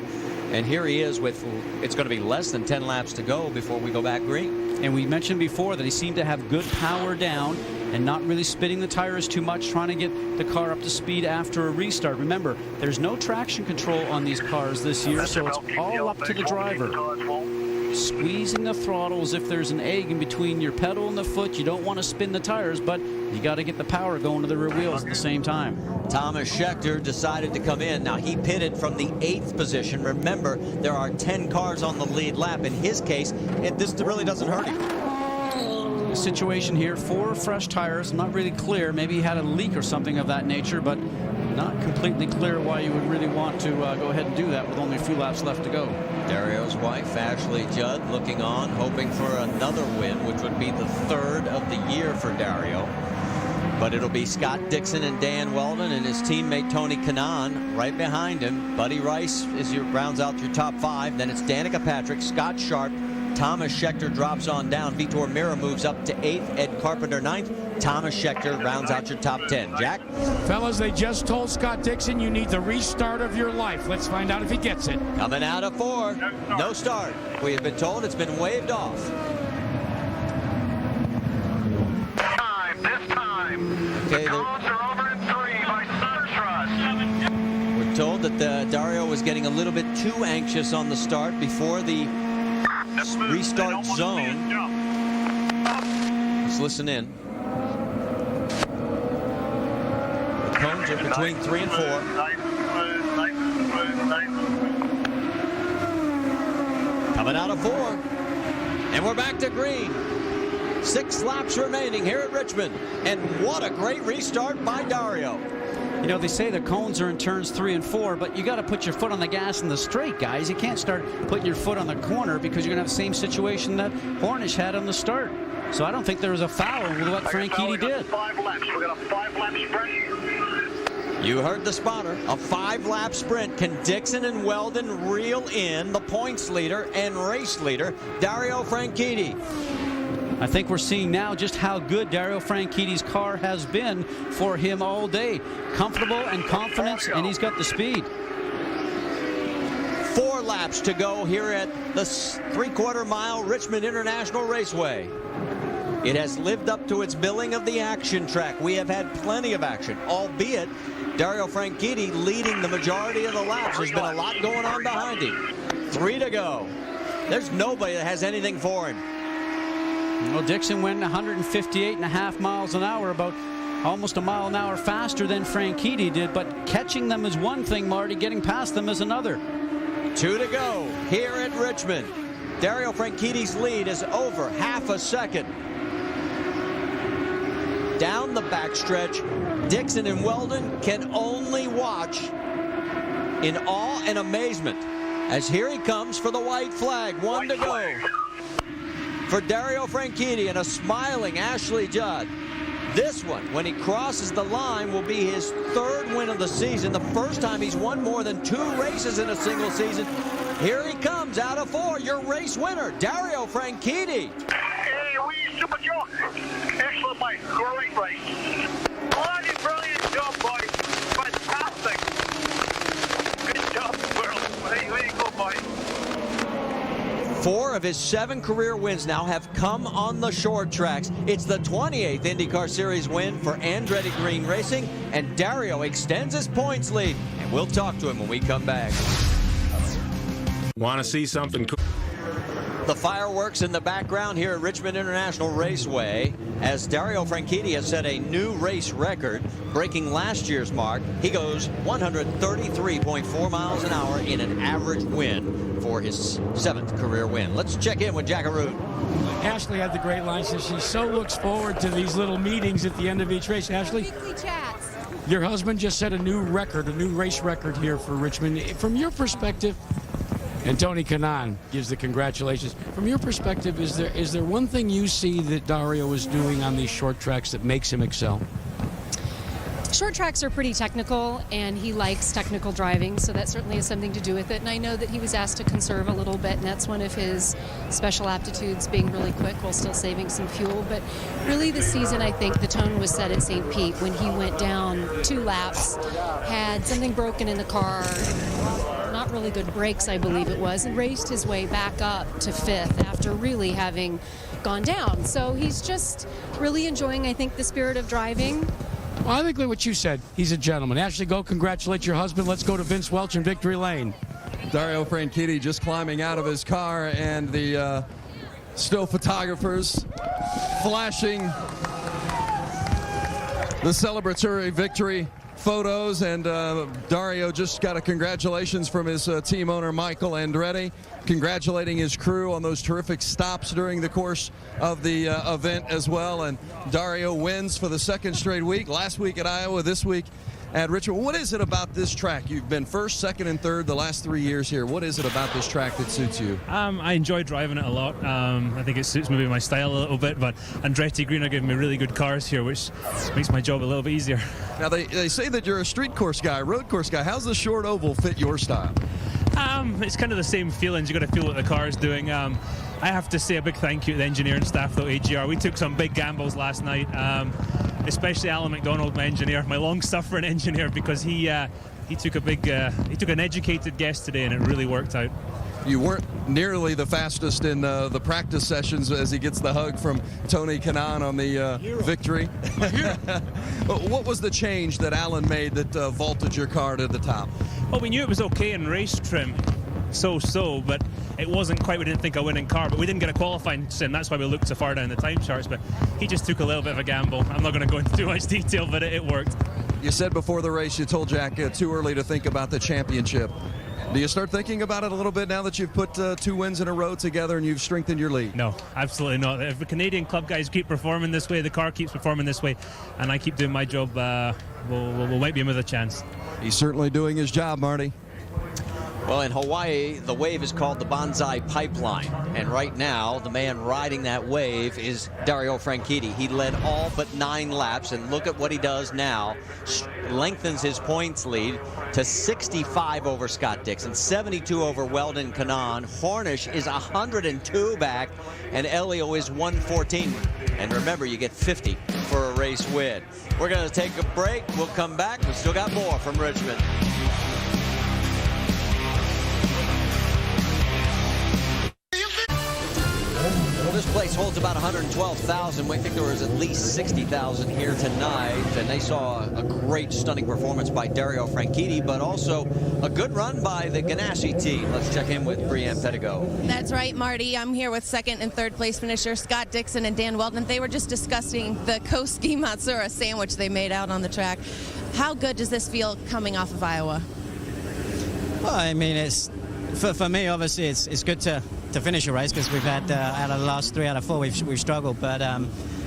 And here he is with, it's going to be less than 10 laps to go before we go back green. And we mentioned before that he seemed to have good power down and not really spinning the tires too much, trying to get the car up to speed after a restart. Remember, there's no traction control on these cars this year, so it's all up to the driver. Squeezing the throttle as if there's an egg in between your pedal and the foot. You don't want to spin the tires, but you got to get the power going to the rear wheels at the same time. Thomas Scheckter decided to come in. Now, he pitted from the 8th position. Remember, there are 10 cars on the lead lap. In his case, this really doesn't hurt him. The situation here, 4 fresh tires, not really clear. Maybe he had a leak or something of that nature, but not completely clear why you would really want to go ahead and do that with only a few laps left to go. Dario's wife, Ashley Judd, looking on, hoping for another win, which would be the 3rd of the year for Dario. But it'll be Scott Dixon and Dan Weldon and his teammate Tony Kanaan right behind him. Buddy Rice rounds out your top 5. Then it's Danica Patrick, Scott Sharp, Thomas Scheckter drops on down. Vitor Mira moves up to 8th. Ed Carpenter 9th. Thomas Scheckter rounds out your top 10. Jack? Fellas, they just told Scott Dixon you need the restart of your life. Let's find out if he gets it. Coming out of 4. No start. We have been told it's been waved off. This time. Okay, the cones are over in 3 by Suntrust. We're told that Dario was getting a little bit too anxious on the start before the restart zone. Let's listen in. The cones are between 3 and 4. Coming out of 4. And we're back to green. 6 laps remaining here at Richmond. And what a great restart by Dario. You know, they say the cones are in turns 3 and 4, but you got to put your foot on the gas in the straight, guys. You can't start putting your foot on the corner because you're going to have the same situation that Hornish had on the start. So I don't think there was a foul with what Franchitti did. 5 laps. We got a 5-lap sprint. You heard the spotter. A 5-lap sprint. Can Dixon and Weldon reel in the points leader and race leader, Dario Franchitti? I think we're seeing now just how good Dario Franchitti's car has been for him all day. Comfortable and confidence, and he's got the speed. 4 laps. laps to go here at the 3/4 mile Richmond International Raceway. It has lived up to its billing of the action track. We have had plenty of action, albeit Dario Franchitti leading the majority of the laps. There's been a lot going on behind him. 3 to go. There's nobody that has anything for him. Well, Dixon went 158.5 miles an hour, about almost a mile an hour faster than Franchitti did, but catching them is one thing, Marty. Getting past them is another. 2 to go here at Richmond. Dario Franchitti's lead is over half a second. Down the backstretch, Dixon and Weldon can only watch in awe and amazement as here he comes for the white flag. 1 to go for Dario Franchitti and a smiling Ashley Judd. This one, when he crosses the line, will be his 3rd win of the season. The first time he's won more than 2 races in a single season. Here he comes out of 4, your race winner, Dario Franchitti. Hey, we Super Joe. Excellent, mate. Great race. Bloody brilliant job, boys. Fantastic. Good job, world. There you go, boys. 4 of his 7 career wins now have come on the short tracks. It's the 28th IndyCar Series win for Andretti Green Racing, and Dario extends his points lead. And we'll talk to him when we come back. Want to see something cool? The fireworks in the background here at Richmond International Raceway as Dario Franchitti has set a new race record, breaking last year's mark. He goes 133.4 miles an hour in an average win for his 7th career win. Let's check in with Jack Arute. Ashley had the great line. Says she so looks forward to these little meetings at the end of each race. Ashley? Weekly chats. Your husband just set a new record, a new race record here for Richmond. From your perspective, and Tony Kanaan gives the congratulations. From your perspective, is there one thing you see that Dario is doing on these short tracks that makes him excel? Short tracks are pretty technical, and he likes technical driving, so that certainly has something to do with it. And I know that he was asked to conserve a little bit, and that's one of his special aptitudes, being really quick while still saving some fuel. But really this season, I think the tone was set at St. Pete when he went down 2 laps, had something broken in the car, not really good brakes, I believe it was, and raced his way back up to 5th after really having gone down. So he's just really enjoying, I think, the spirit of driving. Well, I think like what you said. He's a gentleman. Ashley, go congratulate your husband. Let's go to Vince Welch in Victory Lane. Dario Franchitti just climbing out of his car, and the still photographers flashing the celebratory victory photos, and Dario just got a congratulations from his team owner Michael Andretti, congratulating his crew on those terrific stops during the course of the event as well. And Dario wins for the 2nd straight week, last week at Iowa, this week at Richmond. What is it about this track? You've been 1st, 2nd, and 3rd the last 3 years here. What is it about this track that suits you? I enjoy driving it a lot. I think it suits maybe my style a little bit, but Andretti Green are giving me really good cars here, which makes my job a little bit easier. Now, they say that you're a street course guy, road course guy. How's the short oval fit your style? It's kind of the same feelings. You got to feel what the car is doing. I have to say a big thank you to the engineering staff, though, AGR. We took some big gambles last night, especially Alan McDonald, my engineer, my long-suffering engineer, because he took an educated guess today, and it really worked out. You weren't nearly the fastest in the practice sessions as he gets the hug from Tony Kanaan on the victory. What was the change that Alan made that vaulted your car to the top? Well, we knew it was okay in race trim, but it wasn't quite. We didn't think a winning car, but we didn't get a qualifying sim. That's why we looked so far down the time charts. But he just took a little bit of a gamble. I'm not going to go into too much detail, but it worked. You said before the race, you told Jack too early to think about the championship. Do you start thinking about it a little bit now that you've put 2 wins in a row together and you've strengthened your lead? No, absolutely not. If the Canadian club guys keep performing this way, the car keeps performing this way, and I keep doing my job, we might be in with a chance. He's certainly doing his job, Marty. Well, in Hawaii, the wave is called the Banzai Pipeline. And right now, the man riding that wave is Dario Franchitti. He led all but 9 laps, and look at what he does now. Lengthens his points lead to 65 over Scott Dixon, 72 over Weldon Kanaan. Hornish is 102 back, and Elio is 114. And remember, you get 50 for a race win. We're going to take a break. We'll come back. We've still got more from Richmond. 12,000. We think there was at least 60,000 here tonight, and they saw a great, stunning performance by Dario Franchitti, but also a good run by the Ganassi team. Let's check in with Brianne Pettigo. That's right, Marty. I'm here with second and third place finisher Scott Dixon and Dan Weldon. They were just discussing the Koski Matsura sandwich they made out on the track. How good does this feel coming off of Iowa? Well, I mean, it's for me, obviously, it's good to finish a race because we've had out of the last 3 out of 4 we've struggled. But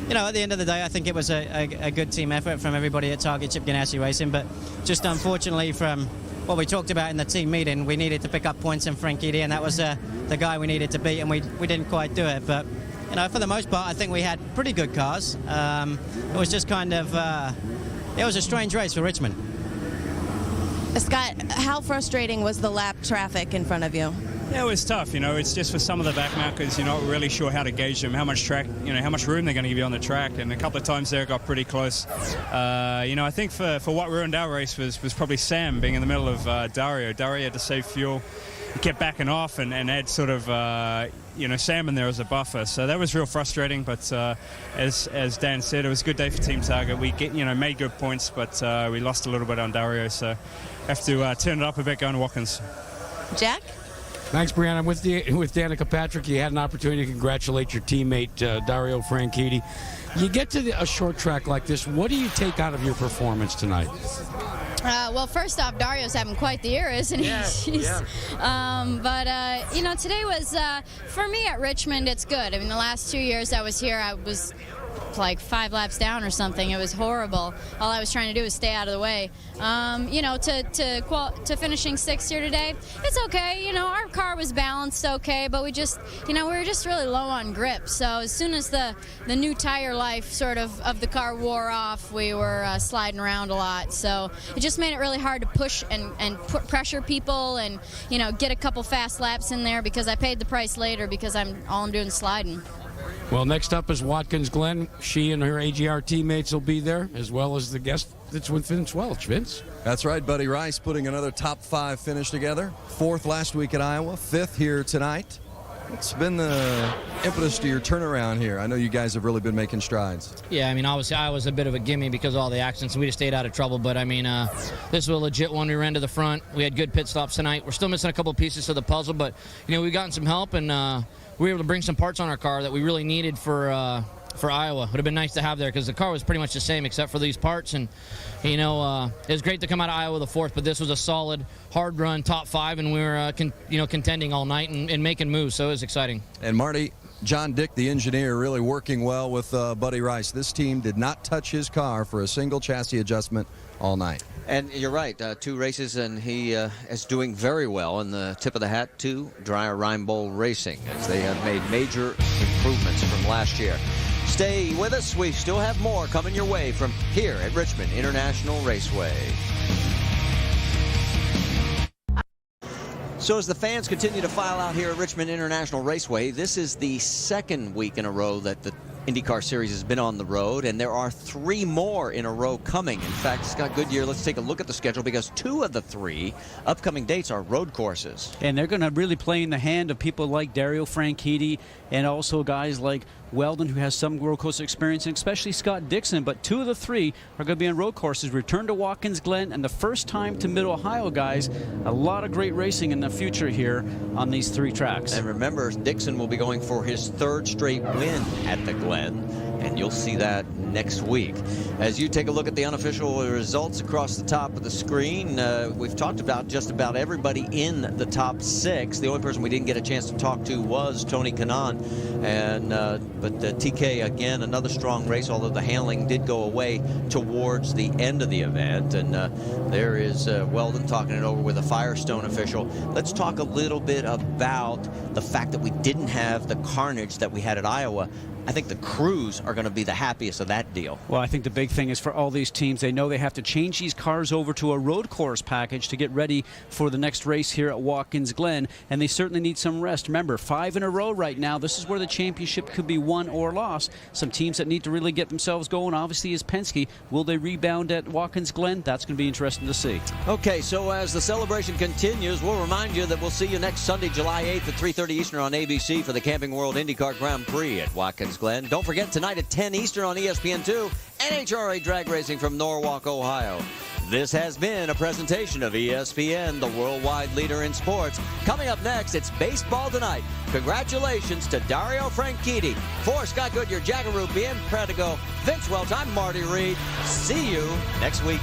you know, at the end of the day, I think it was a good team effort from everybody at Target Chip Ganassi Racing. But just unfortunately, from what we talked about in the team meeting, we needed to pick up points in Franchitti, and that was the guy we needed to beat, and we didn't quite do it. But you know, for the most part, I think we had pretty good cars. It was just kind of it was a strange race for Richmond. Scott, how frustrating was the lap traffic in front of you? Yeah, it was tough. You know, it's just for some of the back markers, you're not really sure how to gauge them, how much track, you know, how much room they're going to give you on the track. And a couple of times there it got pretty close. You know, I think for what ruined our race was probably Sam being in the middle of Dario. Dario had to save fuel. He kept backing off and had sort of, you know, Sam in there as a buffer. So that was real frustrating. But as Dan said, it was a good day for Team Target. We made good points, but we lost a little bit on Dario. So have to turn it up a bit going to Watkins. Jack? Thanks, Brianna. I'm with Danica Patrick. You had an opportunity to congratulate your teammate, Dario Franchitti. You get to a short track like this, what do you take out of your performance tonight? Well, first off, Dario's having quite the year, isn't he? But you know, today was, for me at Richmond, it's good. I mean, the last 2 years I was here, I was like 5 laps down or something. It was horrible. All I was trying to do was stay out of the way. You know, to finishing 6th here today, it's okay. You know, our car was balanced okay, but we just, you know, we were just really low on grip. So as soon as the new tire life sort of the car wore off, we were sliding around a lot. So it just made it really hard to push and put pressure people and, you know, get a couple fast laps in there because I paid the price later because all I'm doing is sliding. Well, next up is Watkins Glen. She and her AGR teammates will be there, as well as the guest that's with Vince Welch. Vince? That's right. Buddy Rice putting another top 5 finish together. 4th last week at Iowa, 5th here tonight. What's been the impetus to your turnaround here? I know you guys have really been making strides. Yeah, I mean, obviously I was a bit of a gimme because of all the accidents, and we just stayed out of trouble. But, I mean, this was a legit one. We ran to the front. We had good pit stops tonight. We're still missing a couple pieces to the puzzle, but, you know, we've gotten some help, and we were able to bring some parts on our car that we really needed for Iowa. Would have been nice to have there because the car was pretty much the same except for these parts. And, you know, it was great to come out of Iowa the 4th, but this was a solid, hard run, top 5, and we were, contending all night and making moves, so it was exciting. And Marty, John Dick, the engineer, really working well with Buddy Rice. This team did not touch his car for a single chassis adjustment all night. And you're right, 2 races, and he is doing very well. And the tip of the hat to Dreyer Reinbold Racing, as they have made major improvements from last year. Stay with us. We still have more coming your way from here at Richmond International Raceway. So as the fans continue to file out here at Richmond International Raceway, this is the 2nd week in a row that the IndyCar Series has been on the road, and there are 3 more in a row coming. In fact, Scott Goodyear, let's take a look at the schedule because 2 of the 3 upcoming dates are road courses. And they're going to really play in the hand of people like Dario Franchitti and also guys like Weldon, who has some road course experience, and especially Scott Dixon. But 2 of the 3 are going to be on road courses. Return to Watkins Glen, and the first time to Mid-Ohio, guys. A lot of great racing in the future here on these 3 tracks. And remember, Dixon will be going for his 3rd straight win at the Glen, and you'll see that next week. As you take a look at the unofficial results across the top of the screen, we've talked about just about everybody in the top 6. The only person we didn't get a chance to talk to was Tony Kanaan, but TK, again, another strong race, although the handling did go away towards the end of the event. And there is Weldon talking it over with a Firestone official. Let's talk a little bit about the fact that we didn't have the carnage that we had at Iowa. I think the crews are going to be the happiest of that deal. Well, I think the big thing is for all these teams, they know they have to change these cars over to a road course package to get ready for the next race here at Watkins Glen, and they certainly need some rest. Remember, 5 in a row right now. This is where the championship could be won or lost. Some teams that need to really get themselves going, obviously, is Penske. Will they rebound at Watkins Glen? That's going to be interesting to see. Okay, so as the celebration continues, we'll remind you that we'll see you next Sunday, July 8th at 3:30 Eastern on ABC for the Camping World IndyCar Grand Prix at Watkins Thanks, Glenn. Don't forget, tonight at 10 Eastern on ESPN2, NHRA drag racing from Norwalk, Ohio. This has been a presentation of ESPN, the worldwide leader in sports. Coming up next, it's Baseball Tonight. Congratulations to Dario Franchitti. For Scott Goodyear, Jackaroo, BM Predigo, Vince Welch, I'm Marty Reed. See you next week.